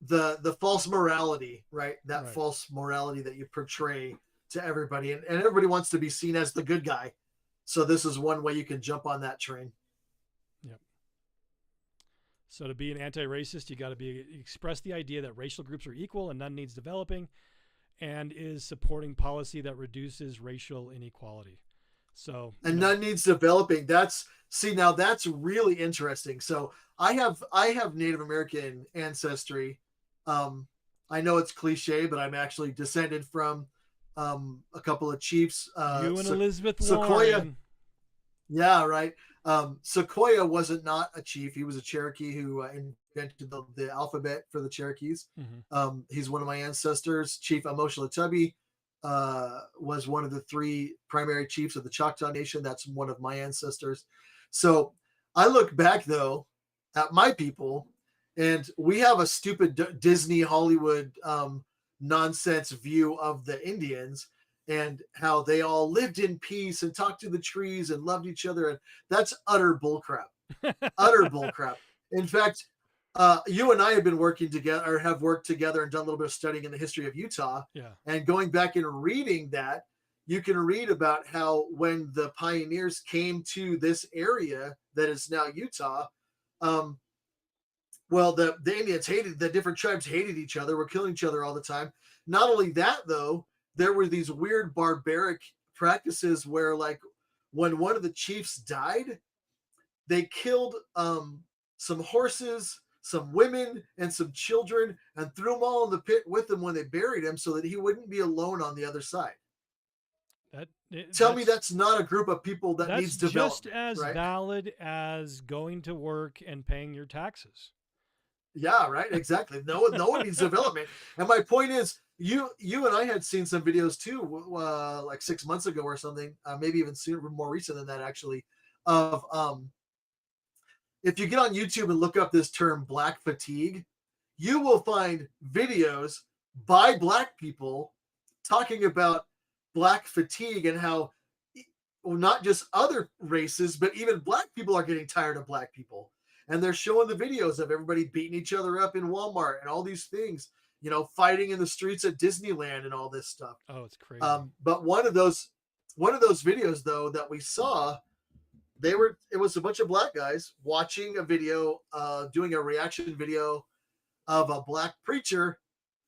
the false morality, right? That Right. false morality that you portray to everybody, and everybody wants to be seen as the good guy. So this is one way you can jump on that train. Yep. So to be an anti-racist, you got to be express the idea that racial groups are equal and none needs developing, and is supporting policy that reduces racial inequality. So And none needs developing. That's now that's really interesting. So I have Native American ancestry. Um, I know it's cliche, but I'm actually descended from a couple of chiefs. You and Elizabeth Sequoia. Warren. Yeah, right. Sequoia wasn't not a chief. He was a Cherokee who invented the alphabet for the Cherokees. He's one of my ancestors. Chief Amoshalatubi was one of the three primary chiefs of the Choctaw Nation. That's one of my ancestors. So I look back, though, at my people, and we have a stupid Disney Hollywood nonsense view of the Indians and how they all lived in peace and talked to the trees and loved each other. And that's utter bullcrap. Utter bullcrap. In fact, you and I have been working together, or have worked together, and done a little bit of studying in the history of Utah. Yeah. And going back and reading that, you can read about how when the pioneers came to this area that is now Utah, well, the Indians hated, the different tribes hated each other, were killing each other all the time. Not only that, though, there were these weird barbaric practices where, like, when one of the chiefs died, they killed some horses, some women, and some children, and threw them all in the pit with them when they buried him, so that he wouldn't be alone on the other side. Tell me that's not a group of people that needs development. That's just as right? valid as going to work and paying your taxes. Yeah, right. Exactly. No one needs development. And my point is, you and I had seen some videos too, like 6 months ago or something, maybe even sooner, more recent than that, actually, of if you get on YouTube and look up this term black fatigue, you will find videos by black people talking about black fatigue and how not just other races, but even black people are getting tired of black people. And they're showing the videos of everybody beating each other up in Walmart and all these things, fighting in the streets at Disneyland and all this stuff. Oh, it's crazy. But one of those videos, though, that we saw, it was a bunch of black guys watching a video, doing a reaction video of a black preacher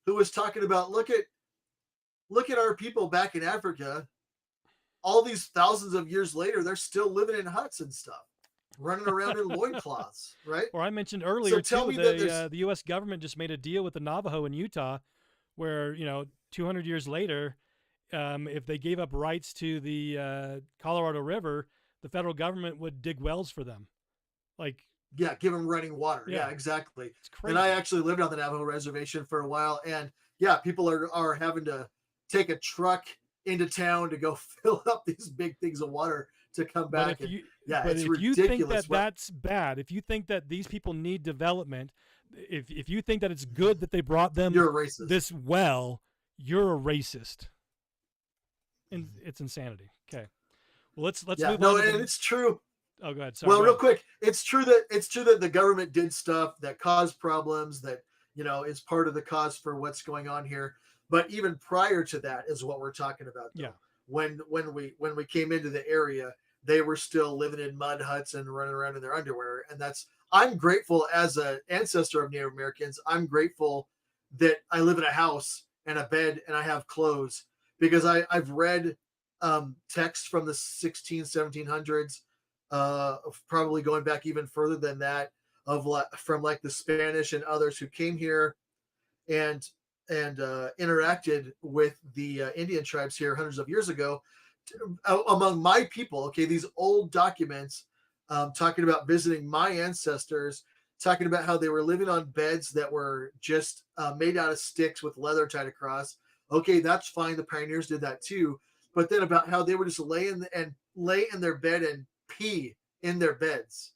who was talking about, look at our people back in Africa. All these thousands of years later, they're still living in huts and stuff, running around in loincloths, right? Or I mentioned earlier, tell too, me that the U.S. government just made a deal with the Navajo in Utah where, 200 years later, if they gave up rights to the Colorado River, the federal government would dig wells for them. Yeah, give them running water. Yeah, exactly. It's crazy. And I actually lived on the Navajo reservation for a while. And yeah, people are having to take a truck into town to go fill up these big things of water to come back. But it's if ridiculous. You think that that's bad, if you think that these people need development, if you think that it's good that they brought them you're a racist. this well, you're a racist. And it's insanity. Okay. Well, let's move on. No, and it's true. Oh, go ahead. Sorry. Well, real quick, it's true that the government did stuff that caused problems that is part of the cause for what's going on here. But even prior to that is what we're talking about. Though. Yeah. When we came into the area, they were still living in mud huts and running around in their underwear. And I'm grateful, as an ancestor of Native Americans, I'm grateful that I live in a house and a bed and I have clothes, because I've read texts from the 1700s, probably going back even further than that, from like the Spanish and others who came here and interacted with the Indian tribes here hundreds of years ago, among my people. Okay, these old documents talking about visiting my ancestors, talking about how they were living on beds that were just made out of sticks with leather tied across. Okay, that's fine. The pioneers did that too. but then about how they would just lay in their bed and pee in their beds,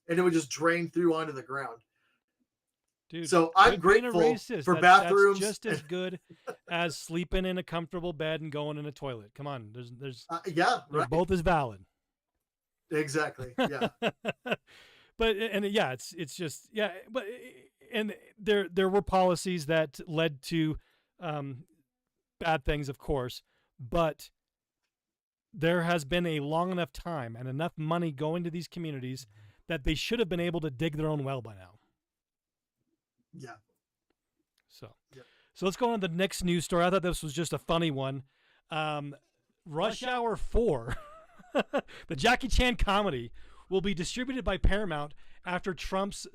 and it would just drain through onto the ground. Dude, So I'm quit being a grateful racist. for That's bathrooms. just as good as sleeping in a comfortable bed and going in a toilet. Come on, Yeah, they're right. both as valid. Exactly. Yeah. But and yeah, it's just yeah, but and there were policies that led to bad things, of course, but there has been a long enough time and enough money going to these communities that they should have been able to dig their own well by now. Yeah. So, Yep. So let's go on to the next news story. I thought this was just a funny one. Rush Hour 4, the Jackie Chan comedy, will be distributed by Paramount after Trump's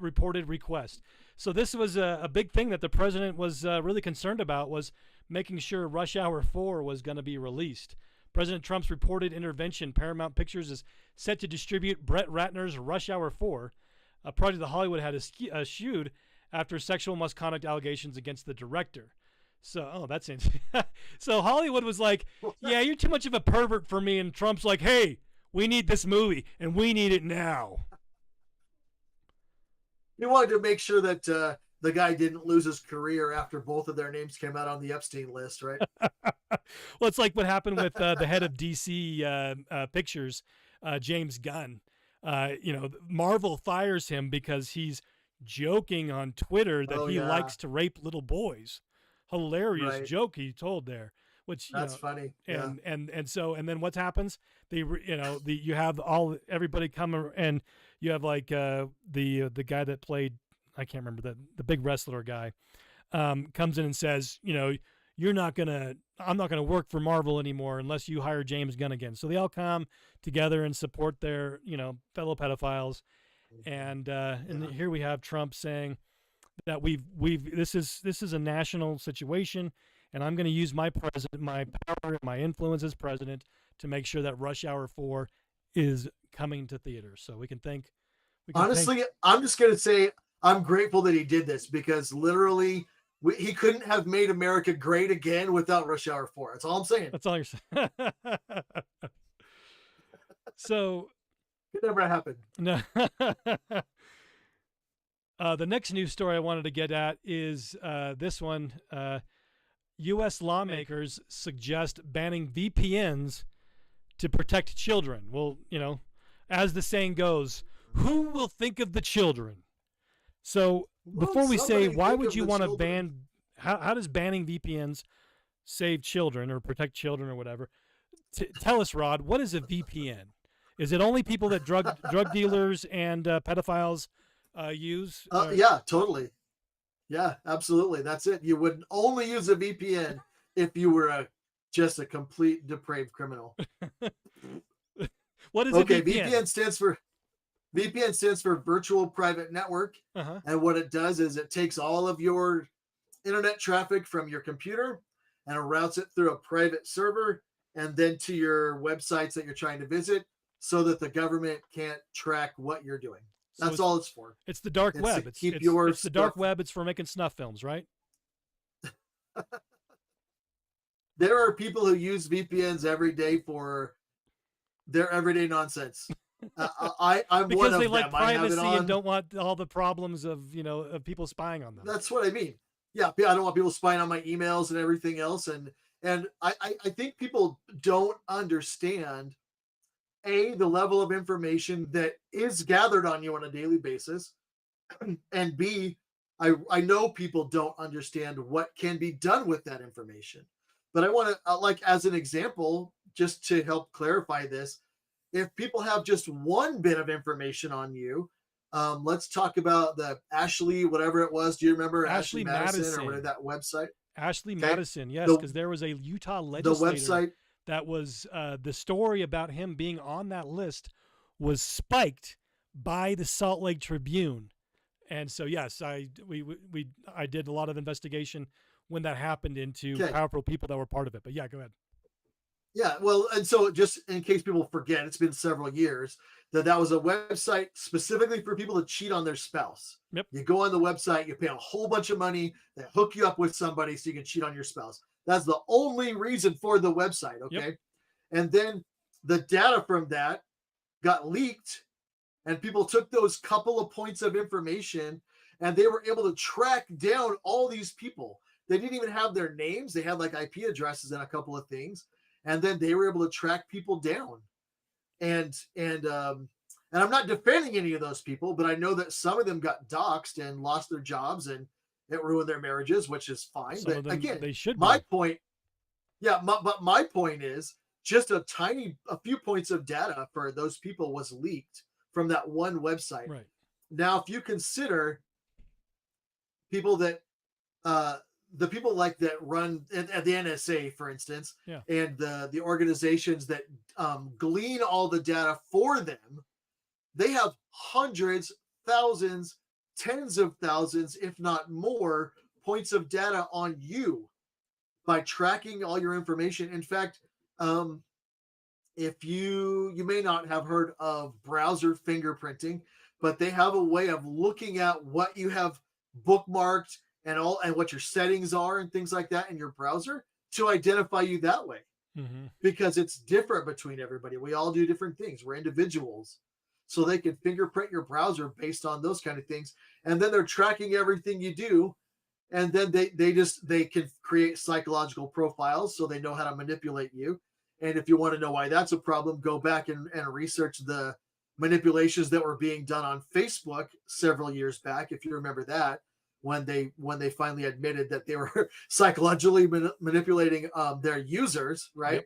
reported request. So this was a big thing that the president was really concerned about, was making sure Rush Hour 4 was going to be released. President Trump's reported intervention, Paramount Pictures, is set to distribute Brett Ratner's Rush Hour 4, a project that Hollywood had eschewed after sexual misconduct allegations against the director. So, that's interesting. So Hollywood was like, yeah, you're too much of a pervert for me. And Trump's like, hey, we need this movie, and we need it now. He wanted to make sure that the guy didn't lose his career after both of their names came out on the Epstein list, right? Well, it's like what happened with the head of DC Pictures, James Gunn. Marvel fires him because he's joking on Twitter that he likes to rape little boys. Hilarious joke he told there, which that's funny. And then what happens? You have everybody come, and you have like the guy that played, I can't remember, the big wrestler guy, comes in and says, I'm not gonna work for Marvel anymore unless you hire James Gunn again. So they all come together and support their fellow pedophiles, and here we have Trump saying that this is a national situation, and I'm going to use my power and my influence as president to make sure that Rush Hour 4 is coming to theaters. So we can think. Honestly, I'm just going to say I'm grateful that he did this, because literally he couldn't have made America great again without Rush Hour 4. That's all I'm saying. That's all you're saying. So it never happened. No. The next news story I wanted to get at is this one. U.S. lawmakers suggest banning VPNs to protect children. Well, as the saying goes, who will think of the children? So before we say, why would you want to ban, how does banning VPNs save children or protect children or whatever? Tell us, Rod, what is a VPN? Is it only people that drug dealers and pedophiles use? Yeah, totally. Yeah, absolutely. That's it. You would only use a VPN if you were just a complete depraved criminal. What is a VPN? VPN stands for virtual private network. Uh-huh. And what it does is it takes all of your internet traffic from your computer and routes it through a private server and then to your websites that you're trying to visit, so that the government can't track what you're doing. That's all it's for. It's the dark web. It's the dark web. It's for making snuff films, right? There are people who use VPNs every day for their everyday nonsense. I'm because one of they them. like privacy and don't want all the problems of people spying on them. That's what I mean. Yeah, I don't want people spying on my emails and everything else. And I think people don't understand the level of information that is gathered on you on a daily basis, and B, I know people don't understand what can be done with that information. But I want to, like, as an example, just to help clarify this, if people have just one bit of information on you, let's talk about the Ashley, whatever it was. Do you remember Ashley Madison or whatever that website? Ashley Madison, yes, because there was a Utah legislator. The website that was the story about him being on that list was spiked by the Salt Lake Tribune, and so yes, I did a lot of investigation when that happened into powerful people that were part of it. But yeah, go ahead. Yeah, well, and so just in case people forget, it's been several years that was a website specifically for people to cheat on their spouse. Yep. You go on the website, you pay a whole bunch of money, they hook you up with somebody so you can cheat on your spouse. That's the only reason for the website. Okay. Yep. And then the data from that got leaked, and people took those couple of points of information and they were able to track down all these people. They didn't even have their names. They had like IP addresses and a couple of things. And then they were able to track people down. And I'm not defending any of those people, but I know that some of them got doxxed and lost their jobs, and it ruined their marriages, which is fine. Some of But them, again, they should my be. point, yeah, but my point is just a few points of data for those people was leaked from that one website. Right. Now, if you consider people that the people like that run at the NSA, for instance, Yeah. and the organizations that glean all the data for them, they have hundreds, thousands, tens of thousands, if not more, points of data on you by tracking all your information. In fact, if you may not have heard of browser fingerprinting, but they have a way of looking at what you have bookmarked and what your settings are and things like that in your browser to identify you that way. Mm-hmm. Because it's different between everybody. We all do different things. We're individuals. So they can fingerprint your browser based on those kind of things. And then they're tracking everything you do. And then they can create psychological profiles so they know how to manipulate you. And if you want to know why that's a problem, go back and research the manipulations that were being done on Facebook several years back, if you remember that, when they finally admitted that they were psychologically manipulating their users, right?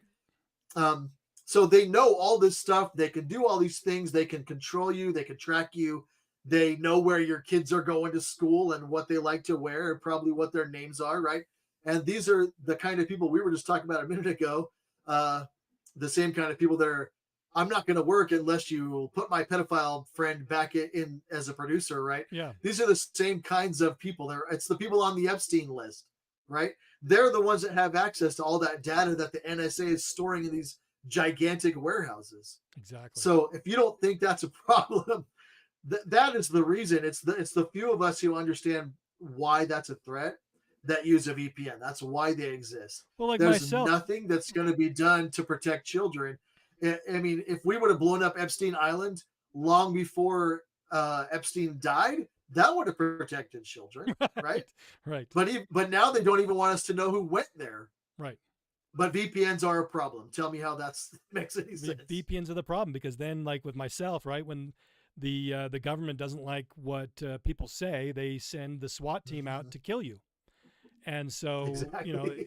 Yep. So they know all this stuff. They can do all these things. They can control you. They can track you. They know where your kids are going to school and what they like to wear and probably what their names are, right? And these are the kind of people we were just talking about a minute ago. The same kind of people that are, I'm not going to work unless you put my pedophile friend back in as a producer, right? Yeah. These are the same kinds of people. It's the people on the Epstein list, right? They're the ones that have access to all that data that the NSA is storing in these gigantic warehouses. Exactly. So if you don't think that's a problem, that is the reason. It's the few of us who understand why that's a threat that use a VPN. That's why they exist. Well, like there's myself, nothing that's going to be done to protect children. I mean, if we would have blown up Epstein Island long before Epstein died, that would have protected children, right? Right. But now they don't even want us to know who went there. Right. But VPNs are a problem. Tell me how that makes any sense. VPNs are the problem, because then, like with myself, right, when the government doesn't like what people say, they send the SWAT team out to kill you. And so, exactly.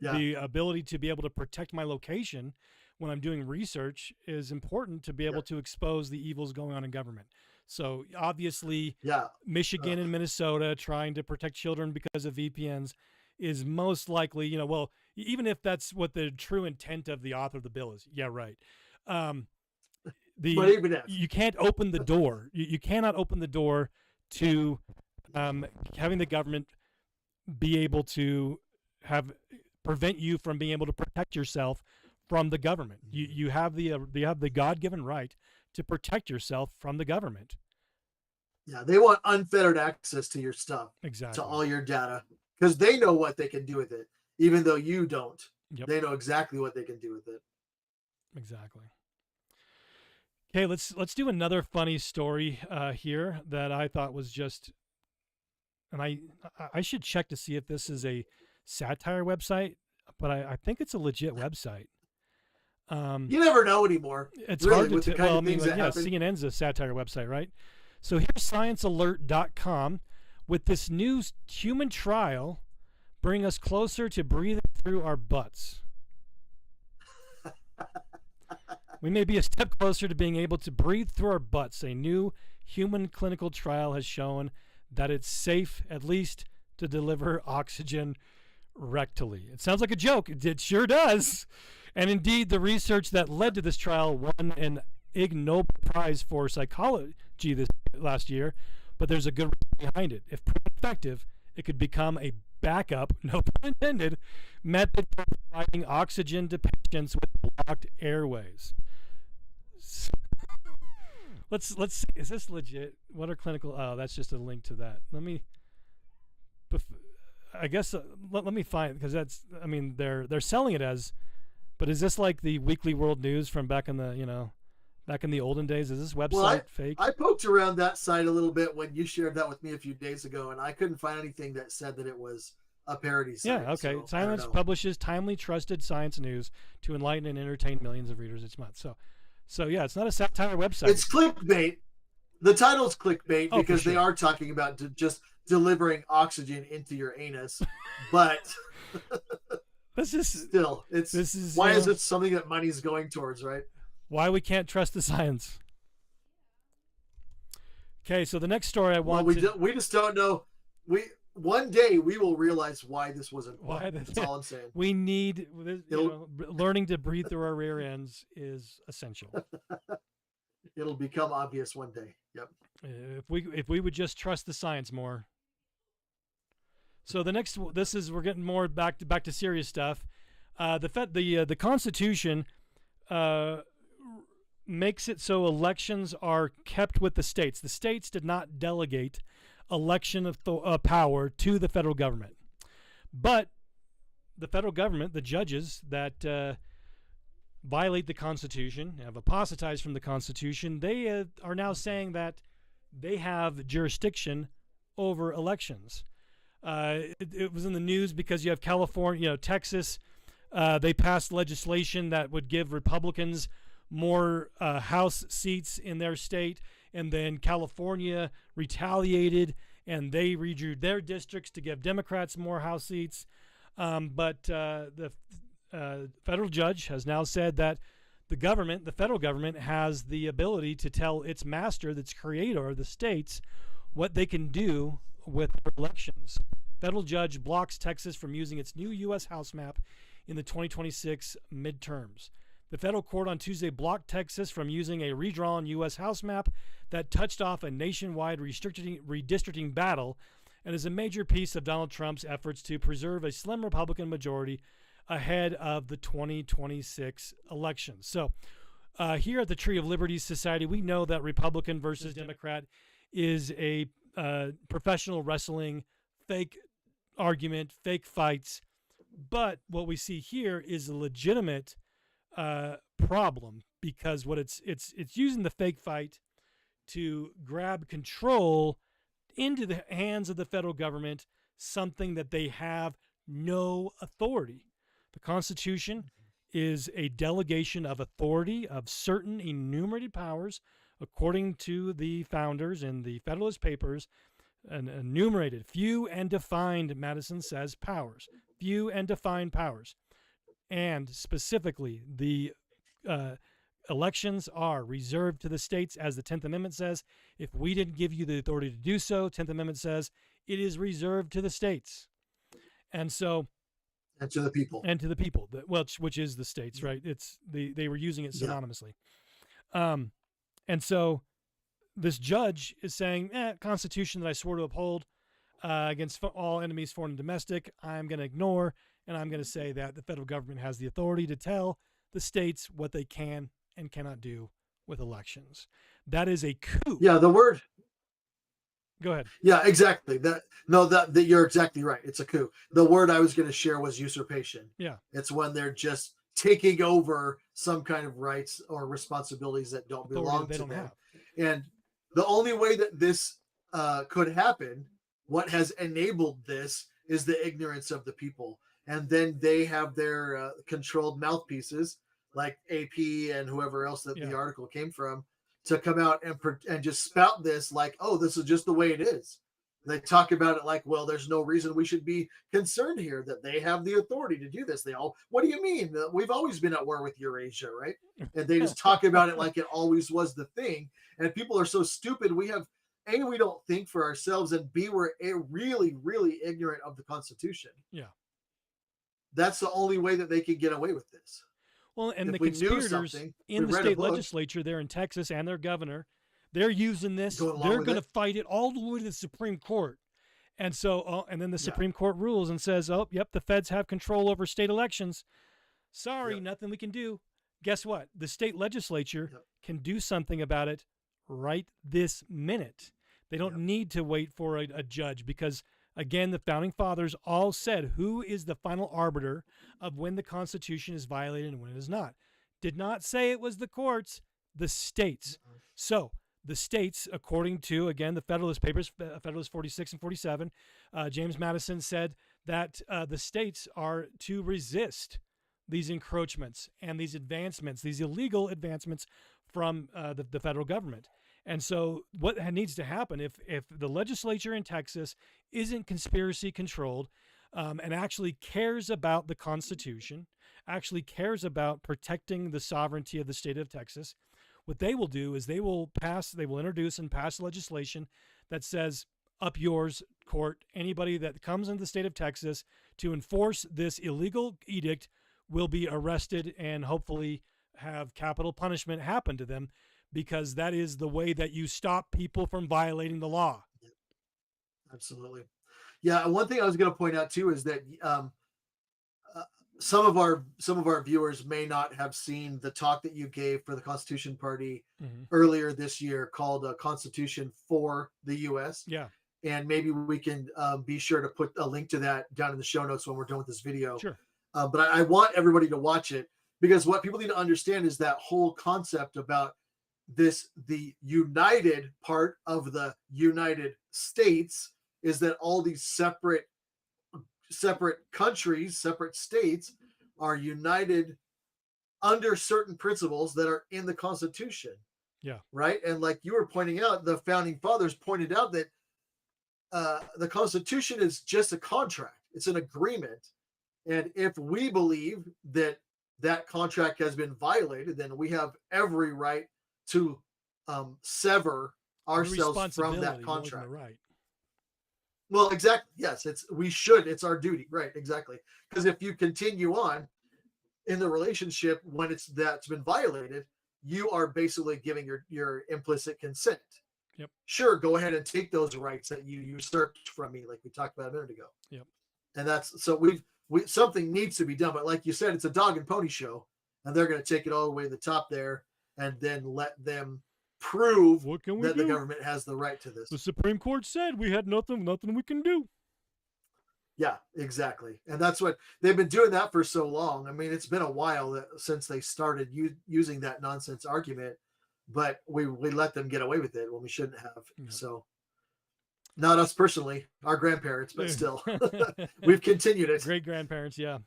The ability to be able to protect my location when I'm doing research is important to be able to expose the evils going on in government. So obviously, Michigan and Minnesota trying to protect children because of VPNs is most likely, well, even if that's what the true intent of the author of the bill is. Yeah, right. You can't open the door. You cannot open the door to having the government be able to prevent you from being able to protect yourself from the government. You have the God-given right to protect yourself from the government. Yeah, they want unfettered access to your stuff, exactly, to all your data, because they know what they can do with it, even though you don't. Yep. They know exactly what they can do with it. Exactly. Okay, let's do another funny story here that I thought was just, and I should check to see if this is a satire website, but I think it's a legit website. You never know anymore. It's really, hard to with the kind of things that happen. CNN's a satire website, right? So here's sciencealert.com with this new human trial bring us closer to breathing through our butts. We may be a step closer to being able to breathe through our butts. A new human clinical trial has shown that it's safe, at least, to deliver oxygen rectally. It sounds like a joke. It sure does. And indeed, the research that led to this trial won an Ig Nobel Prize for psychology last year, but there's a good reason behind it. If proven effective, it could become a backup, no pun intended, method for providing oxygen to patients with blocked airways. Let's see. Is this legit? What are clinical? Oh, that's just a link to that. Let me. I guess let me find, because that's, I mean, they're selling it as, but is this like the Weekly World News from back in the back in the olden days? Is this website fake? I poked around that site a little bit when you shared that with me a few days ago, and I couldn't find anything that said that it was a parody site. Yeah, okay. So, Silence publishes timely, trusted science news to enlighten and entertain millions of readers each month. So yeah, it's not a satire website. It's clickbait. The title's clickbait because sure. they are talking about just delivering oxygen into your anus, but this is still, this is why is it something that money's going towards, right? Why we can't trust the science. Okay, so the next story I want we just don't know. One day we will realize why this wasn't. That's all I'm saying. We need learning to breathe through our rear ends is essential. It'll become obvious one day. Yep. If we would just trust the science more. So the next, we're getting more back to serious stuff. The Constitution makes it so elections are kept with the states. The states did not delegate election of power to the federal government, but the federal government, the judges that violate the Constitution, have apostatized from the Constitution, they are now saying that they have jurisdiction over elections. It was in the news because you have California, Texas. They passed legislation that would give Republicans more House seats in their state, and then California retaliated and they redrew their districts to give Democrats more House seats. But the federal judge has now said that the federal government, has the ability to tell its master, its creator, the states, what they can do with elections. Federal judge blocks Texas from using its new U.S. House map in the 2026 midterms. The federal court on Tuesday blocked Texas from using a redrawn U.S. House map that touched off a nationwide redistricting battle and is a major piece of Donald Trump's efforts to preserve a slim Republican majority ahead of the 2026 elections. So here at the Tree of Liberties Society, we know that Republican versus Democrat is a professional wrestling fake argument, fake fights. But what we see here is a legitimate problem, because what it's using the fake fight to grab control into the hands of the federal government, something that they have no authority. The Constitution is a delegation of authority of certain enumerated powers, according to the founders in the Federalist Papers, and enumerated, few and defined, Madison says, powers. Few and defined powers. And specifically, the elections are reserved to the states, as the 10th Amendment says. If we didn't give you the authority to do so, 10th Amendment says it is reserved to the states. And so... And to the people. And to the people, which is the states, right? It's they were using it synonymously. Yeah. And so this judge is saying, Constitution that I swore to uphold against all enemies, foreign and domestic, I'm going to ignore, and I'm going to say that the federal government has the authority to tell the states what they can and cannot do with elections. That is a coup. Yeah, the word. Go ahead. Yeah, exactly. That you're exactly right. It's a coup. The word I was going to share was usurpation. Yeah. It's when they're just taking over some kind of rights or responsibilities that don't belong to them. And the only way that this could happen, what has enabled this, is the ignorance of the people. And then they have their controlled mouthpieces, like AP and whoever else that the article came from, to come out and just spout this like, oh, this is just the way it is. They talk about it like, well, there's no reason we should be concerned here that they have the authority to do this. What do you mean? We've always been at war with Eurasia, right? And they just talk about it like it always was the thing. And people are so stupid. We don't think for ourselves, and B, we're really, really ignorant of the Constitution. Yeah. That's the only way that they can get away with this. Well, and the conspirators in the state legislature there in Texas and their governor, they're using this. They're going to fight it all the way to the Supreme Court. And so, and then the Supreme Court rules and says, oh, yep, the feds have control over state elections. Sorry, nothing we can do. Guess what? The state legislature can do something about it right this minute. They don't need to wait for a judge, because Again, the founding fathers all said who is the final arbiter of when the Constitution is violated and when it is not. Did not say it was the courts, the states. So the states, according to, again, the Federalist Papers, Federalist 46 and 47, James Madison said that the states are to resist these encroachments and these advancements, these illegal advancements from the federal government. And so what needs to happen, if the legislature in Texas isn't conspiracy controlled and actually cares about the Constitution, actually cares about protecting the sovereignty of the state of Texas, what they will do is they will introduce and pass legislation that says, up yours, court, anybody that comes into the state of Texas to enforce this illegal edict will be arrested and hopefully have capital punishment happen to them, because that is the way that you stop people from violating the law. Absolutely. Yeah. One thing I was going to point out too is that some of our viewers may not have seen the talk that you gave for the Constitution Party earlier this year called Constitution for the U.S. Yeah. And maybe we can be sure to put a link to that down in the show notes when we're done with this video. Sure. But I want everybody to watch it, because what people need to understand is that whole concept about the united part of the United States is that all these separate countries, separate states are united under certain principles that are in the Constitution. Yeah. Right. And like you were pointing out, the founding fathers pointed out that the Constitution is just a contract. It's an agreement. And if we believe that that contract has been violated, then we have every right to sever ourselves from that contract. Right. Well, exactly. Yes, it's our duty. Right. Exactly. Because if you continue on in the relationship when that's been violated, you are basically giving your implicit consent. Yep. Sure. Go ahead and take those rights that you usurped from me, like we talked about a minute ago. Yep. And that's, so something needs to be done, but like you said, it's a dog and pony show, and they're going to take it all the way to the top there and then let them prove that the government has the right to this. The Supreme Court said we had nothing we can do. Yeah, exactly. And that's what they've been doing that for so long. I mean, it's been a while since they started using that nonsense argument, but we let them get away with it when we shouldn't have. Yep. So not us personally, our grandparents, but still we've continued it. Great grandparents. Yeah.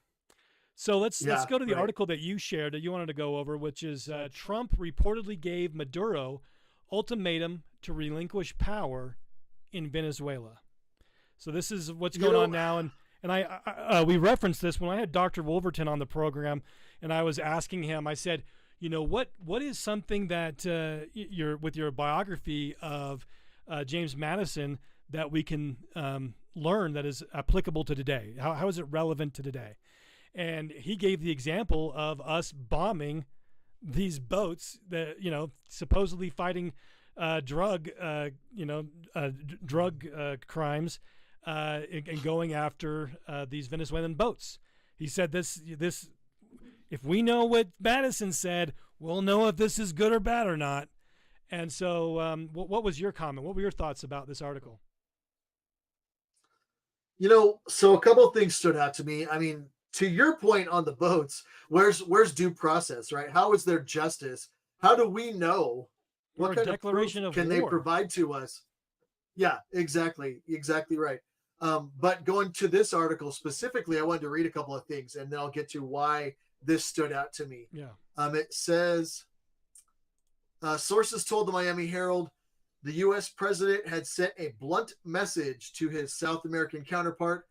So let's go to the article that you shared that you wanted to go over, which is Trump reportedly gave Maduro ultimatum to relinquish power in Venezuela. So this is what's going on now, and we referenced this when I had Dr. Wolverton on the program, and I was asking him. I said, what is something that with your biography of James Madison that we can learn that is applicable to today? How is it relevant to today? And he gave the example of us bombing these boats that, supposedly fighting drug crimes and going after these Venezuelan boats. He said this, if we know what Madison said, we'll know if this is good or bad or not. And so what was your comment? What were your thoughts about this article? So a couple of things stood out to me. I mean, to your point on the boats, where's due process, right? How is there justice? How do we know what kind of proof can they provide to us? Yeah, exactly right. But going to this article specifically, I wanted to read a couple of things, and then I'll get to why this stood out to me. Yeah. It says, sources told the Miami Herald the U.S. president had sent a blunt message to his South American counterpart,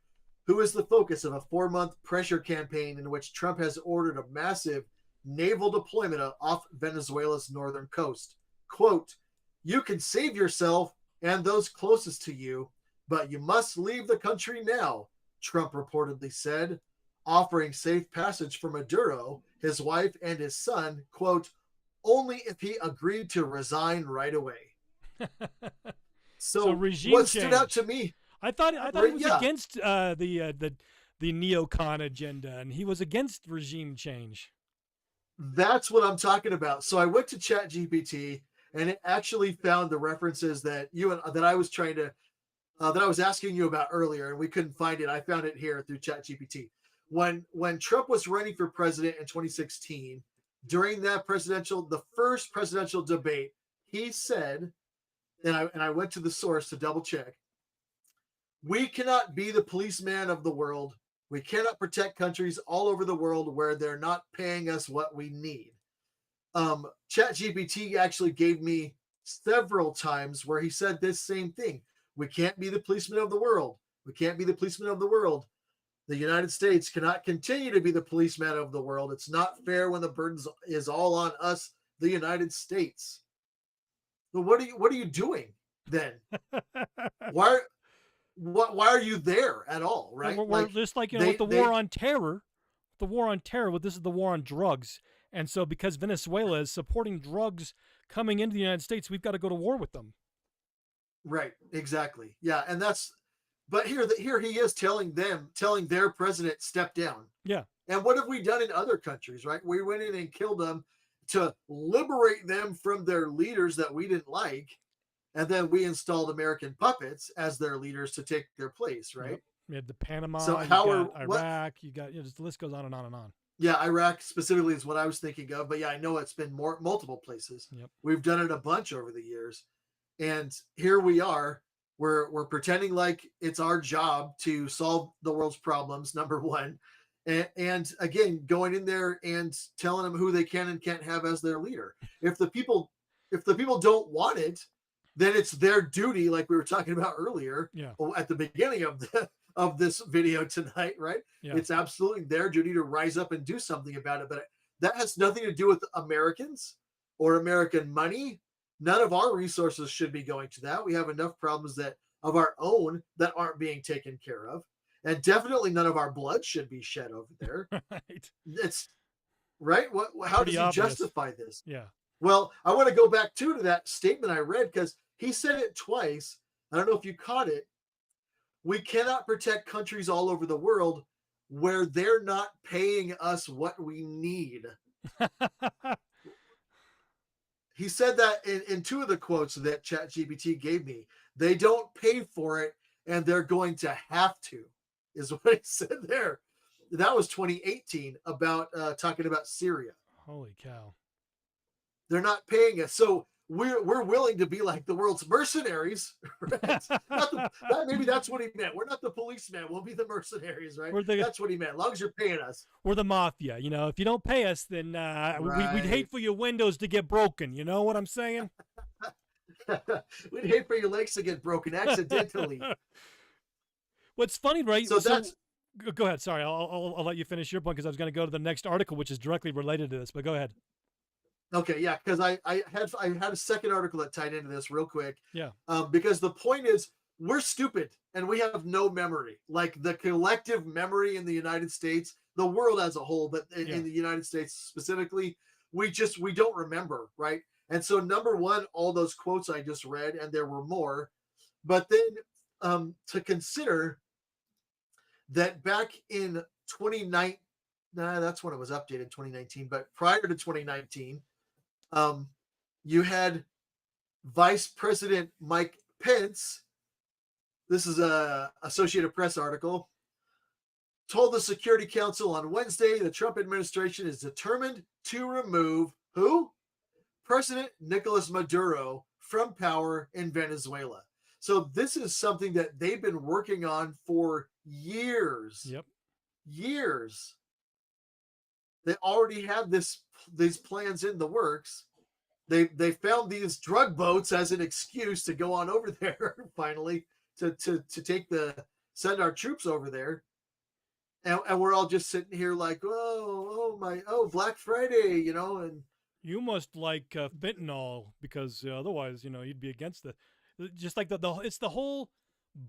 who is the focus of a 4-month pressure campaign in which Trump has ordered a massive naval deployment off Venezuela's northern coast. Quote, "You can save yourself and those closest to you, but you must leave the country now," Trump reportedly said, offering safe passage for Maduro, his wife, and his son, quote, "only if he agreed to resign right away." So regime what change. stood out to me, I thought he was against the neocon agenda, and he was against regime change. That's what I'm talking about. So I went to ChatGPT, and it actually found the references that I was trying to that I was asking you about earlier, and we couldn't find it. I found it here through ChatGPT. When Trump was running for president in 2016, during the first presidential debate, he said, and I went to the source to double check. We cannot be the policeman of the world. We cannot protect countries all over the world where they're not paying us what we need. ChatGPT actually gave me several times where he said this same thing. We can't be the policeman of the world. We can't be the policeman of the world. The United States cannot continue to be the policeman of the world. It's not fair when the burden is all on us, the United States. But what are you doing then? Why are you there at all? Right? We're just like, with the war on terror. The war on terror. Well, this is the war on drugs. And so because Venezuela is supporting drugs coming into the United States, we've got to go to war with them. Right. Exactly. Yeah. And but here he is telling their president, step down. Yeah. And what have we done in other countries, right? We went in and killed them to liberate them from their leaders that we didn't like. And then we installed American puppets as their leaders to take their place, right? Yep. You had the Panama, so Iraq, you got, just the list goes on and on and on. Yeah, Iraq specifically is what I was thinking of. But yeah, I know it's been multiple places. Yep. We've done it a bunch over the years. And here we are. We're pretending like it's our job to solve the world's problems, number one. And again, going in there and telling them who they can and can't have as their leader. If the people don't want it, then it's their duty, like we were talking about earlier, at the beginning of this video tonight, right? Yeah. It's absolutely their duty to rise up and do something about it. But that has nothing to do with Americans or American money. None of our resources should be going to that. We have enough problems of our own that aren't being taken care of. And definitely none of our blood should be shed over there. Right. It's right. How does he justify this? Yeah. Well, I want to go back to that statement I read because he said it twice. I don't know if you caught it. We cannot protect countries all over the world where they're not paying us what we need. He said that in two of the quotes that ChatGPT gave me. They don't pay for it, and they're going to have to, is what he said there. That was 2018 about talking about Syria. Holy cow. They're not paying us. So we're willing to be like the world's mercenaries, right? Maybe that's what he meant. We're not the policeman. We'll be the mercenaries, right? That's what he meant. As long as you're paying us. We're the mafia. If you don't pay us, then we'd hate for your windows to get broken. You know what I'm saying? We'd hate for your legs to get broken accidentally. What's funny, right? So that's... Go ahead. Sorry, I'll let you finish your point because I was going to go to the next article, which is directly related to this. But go ahead. Okay, yeah, because I had a second article that tied into this real quick. Yeah. Because the point is, we're stupid and we have no memory. Like the collective memory in the United States, the world as a whole, but in the United States specifically, we don't remember, right? And so number one, all those quotes I just read, and there were more, but then to consider that back in 2019, that's when it was updated, 2019, but prior to 2019, you had Vice President Mike Pence, this is a Associated Press article, told the Security Council on Wednesday the Trump administration is determined to remove who? President Nicolas Maduro from power in Venezuela. So this is something that they've been working on for years. Yep. Years. They already had these plans in the works. They found these drug boats as an excuse to go on over there finally to send our troops over there. And we're all just sitting here like, oh, Black Friday, and you must like fentanyl because otherwise, you'd be against just like it's the whole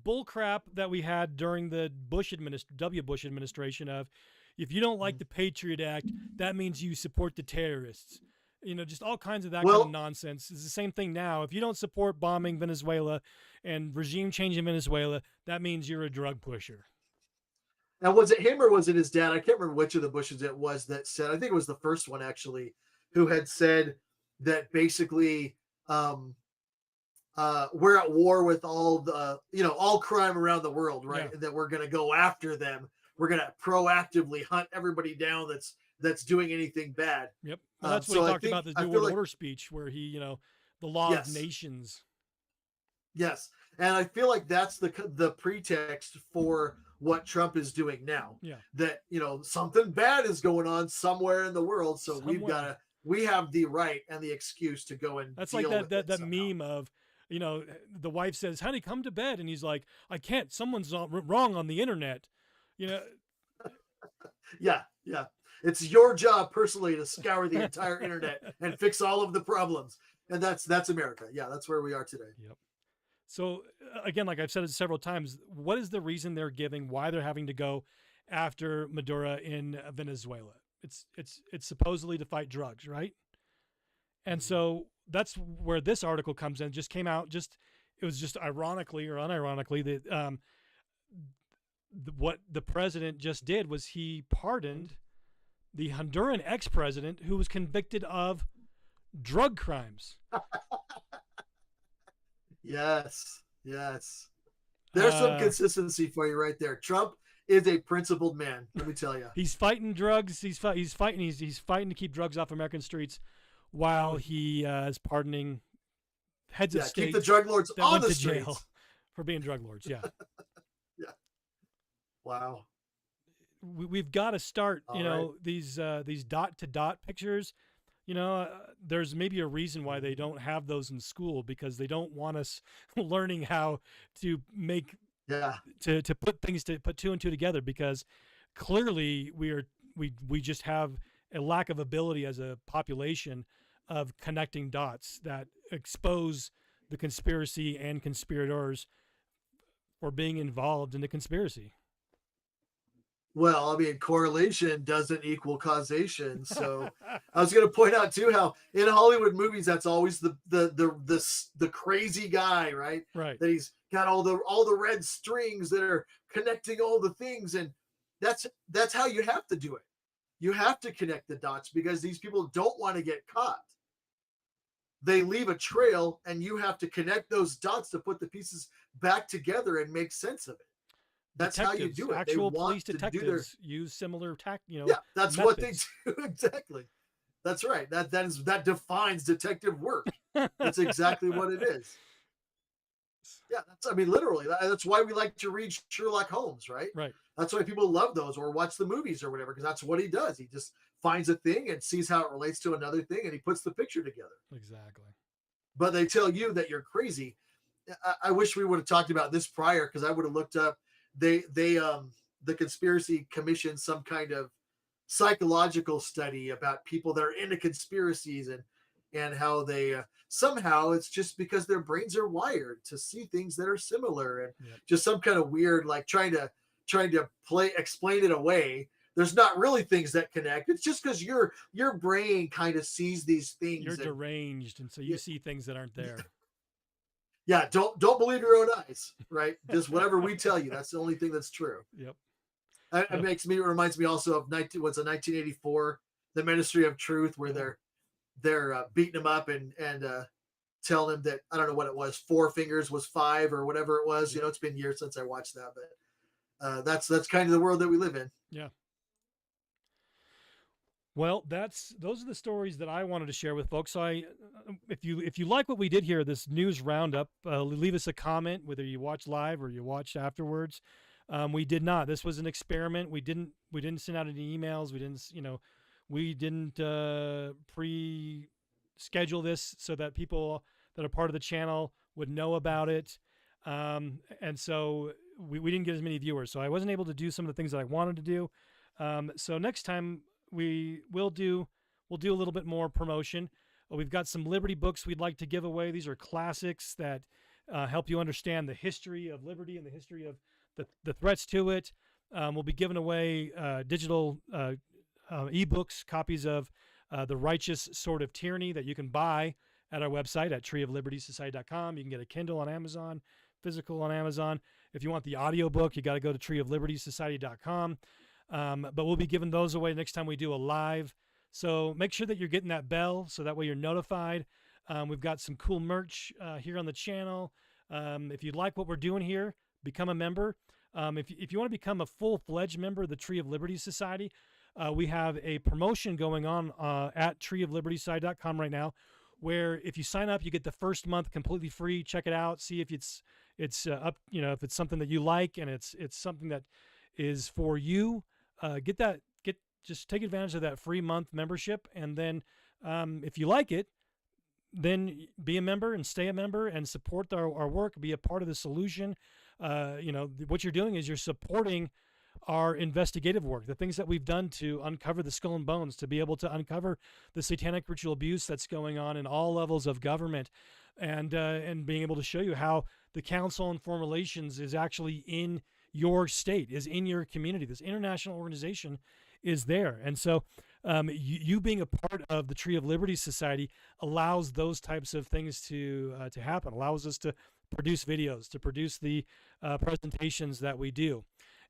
bull crap that we had during the W. Bush administration of, if you don't like the Patriot Act, that means you support the terrorists. Just all kinds of that kind of nonsense. It's the same thing now. If you don't support bombing Venezuela and regime change in Venezuela, that means you're a drug pusher. Now, was it him or was it his dad? I can't remember which of the Bushes it was that said, I think it was the first one actually, who had said that basically we're at war with all the, all crime around the world, right? Yeah. And that we're going to go after them. We're going to proactively hunt everybody down that's doing anything bad. Yep. Well, that's what he So talked about the I New feel World like Order speech, where he, the law of yes, nations. yes, and I feel like that's the pretext for what Trump is doing now. Yeah. That something bad is going on somewhere in the world, so Somewhere. we have the right and the excuse to go and That's like deal with it that somehow. meme of, the wife says, "Honey, come to bed," and he's like, "I can't. Someone's not wrong on the internet." You know. Yeah, yeah. It's your job personally to scour the entire internet and fix all of the problems. And that's America. Yeah, that's where we are today. Yep. So again, like I've said it several times, what is the reason they're giving? Why they're having to go after Maduro in Venezuela? It's supposedly to fight drugs, right? And so that's where this article comes in. Just came out. It was just ironically or unironically that what the president just did was he pardoned the Honduran ex-president who was convicted of drug crimes. Yes, yes. There's some consistency for you right there. Trump is a principled man. Let me tell you. He's fighting drugs. He's fighting to keep drugs off American streets, while he is pardoning heads of state. Keep the drug lords that on went the to streets. jail for being drug lords. Yeah. Yeah. Wow. We've got to start. All right. These dot to dot pictures. There's maybe a reason why they don't have those in school, because they don't want us learning how to make to put two and two together, because clearly we just have a lack of ability as a population of connecting dots that expose the conspiracy and conspirators for being involved in the conspiracy. Well, I mean, correlation doesn't equal causation. So I was going to point out too how in Hollywood movies that's always the crazy guy, right? Right. That he's got all the red strings that are connecting all the things, and that's how you have to do it. You have to connect the dots because these people don't want to get caught. They leave a trail, and you have to connect those dots to put the pieces back together and make sense of it. That's how you do it. Actual police detectives use similar Yeah, that's methods. What they do exactly. That's right. That defines detective work. That's exactly what it is. Yeah, literally. That's why we like to read Sherlock Holmes, right? Right. That's why people love those or watch the movies or whatever, because that's what he does. He just finds a thing and sees how it relates to another thing, and he puts the picture together. Exactly. But they tell you that you're crazy. I wish we would have talked about this prior, because I would have looked up. The conspiracy commissioned some kind of psychological study about people that are into conspiracies and how they somehow it's just because their brains are wired to see things that are similar, and just some kind of weird, like trying to explain it away. There's not really things that connect. It's just because your brain kind of sees these things. You're deranged, and so you see things that aren't there. Yeah, don't believe your own eyes, right? Just whatever we tell you. That's the only thing that's true. Yep. It reminds me also of 1984, the Ministry of Truth, where they're beating him up and telling him that, I don't know what it was, 4 fingers was 5 or whatever it was. It's been years since I watched that, but that's kind of the world that we live in. Yeah. Well, those are the stories that I wanted to share with folks. So if you like what we did here, this news roundup, leave us a comment, whether you watch live or you watch afterwards. We did not. This was an experiment. We didn't send out any emails. We didn't pre-schedule this so that people that are part of the channel would know about it. And so we didn't get as many viewers. So I wasn't able to do some of the things that I wanted to do. So next time we'll do a little bit more promotion. We've got some Liberty books we'd like to give away. These are classics that help you understand the history of liberty and the history of the threats to it. We'll be giving away digital ebooks, copies of The Righteous Sword of Tyranny that you can buy at our website at treeoflibertysociety.com. You can get a Kindle on Amazon, physical on Amazon. If you want the audiobook, you got to go to treeoflibertysociety.com. But we'll be giving those away next time we do a live. So make sure that you're getting that bell so that way you're notified. We've got some cool merch here on the channel. If you like what we're doing here, become a member. If you want to become a full-fledged member of the Tree of Liberty Society, we have a promotion going on at treeoflibertysociety.com right now, where if you sign up, you get the first month completely free. Check it out. See if it's up, if it's something that you like and it's something that is for you. Just take advantage of that free month membership, and then if you like it, then be a member and stay a member and support our work. Be a part of the solution. What you're doing is you're supporting our investigative work, the things that we've done to uncover the skull and bones, to be able to uncover the satanic ritual abuse that's going on in all levels of government, and being able to show you how the Council on Foreign Relations is actually in your state, is in your community. This international organization is there. And so you being a part of the Tree of Liberty Society allows those types of things to happen, allows us to produce videos, to produce the presentations that we do.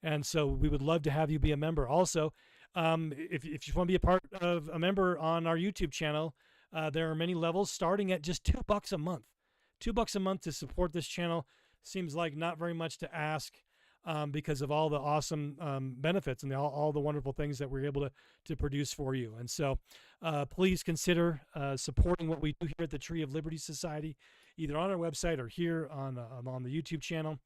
And so we would love to have you be a member. Also, if you want to be a part of a member on our YouTube channel, there are many levels starting at just $2 a month. $2 a month to support this channel seems like not very much to ask, because of all the awesome benefits and all the wonderful things that we're able to produce for you. And so please consider supporting what we do here at the Tree of Liberty Society, either on our website or here on the YouTube channel.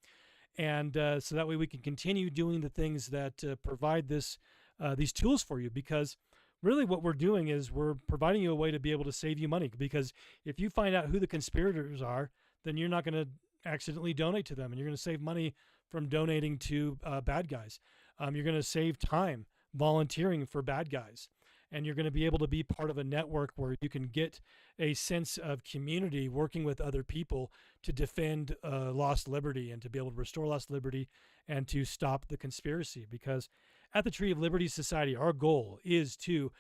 And so that way we can continue doing the things that provide these tools for you, because really what we're doing is we're providing you a way to be able to save you money. Because if you find out who the conspirators are, then you're not going to accidentally donate to them, and you're going to save money from donating to bad guys. You're going to save time volunteering for bad guys, and you're going to be able to be part of a network where you can get a sense of community working with other people to defend lost liberty and to be able to restore lost liberty and to stop the conspiracy. Because at the Tree of Liberty Society, our goal is to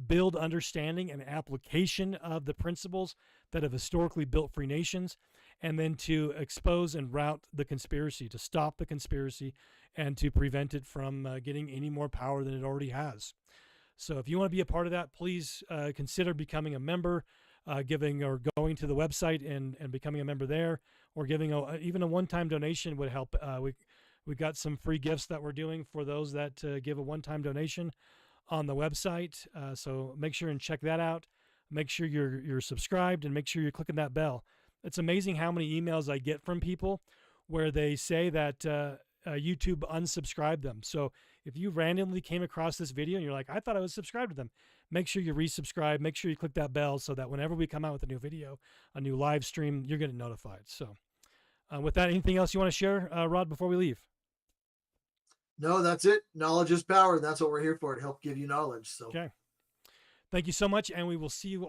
build understanding and application of the principles that have historically built free nations, and then to expose and rout the conspiracy, to stop the conspiracy, and to prevent it from getting any more power than it already has. So if you want to be a part of that, please consider becoming a member, giving or going to the website and becoming a member there, or giving even a one-time donation would help. We got some free gifts that we're doing for those that give a one-time donation on the website. So make sure and check that out. Make sure you're subscribed, and make sure you're clicking that bell. It's amazing how many emails I get from people where they say that YouTube unsubscribed them. So if you randomly came across this video and you're like, I thought I was subscribed to them, make sure you resubscribe. Make sure you click that bell so that whenever we come out with a new video, a new live stream, you're getting notified. So with that, anything else you want to share, Rod, before we leave? No, that's it. Knowledge is power. That's what we're here for, to help give you knowledge. So okay. Thank you so much, and we will see you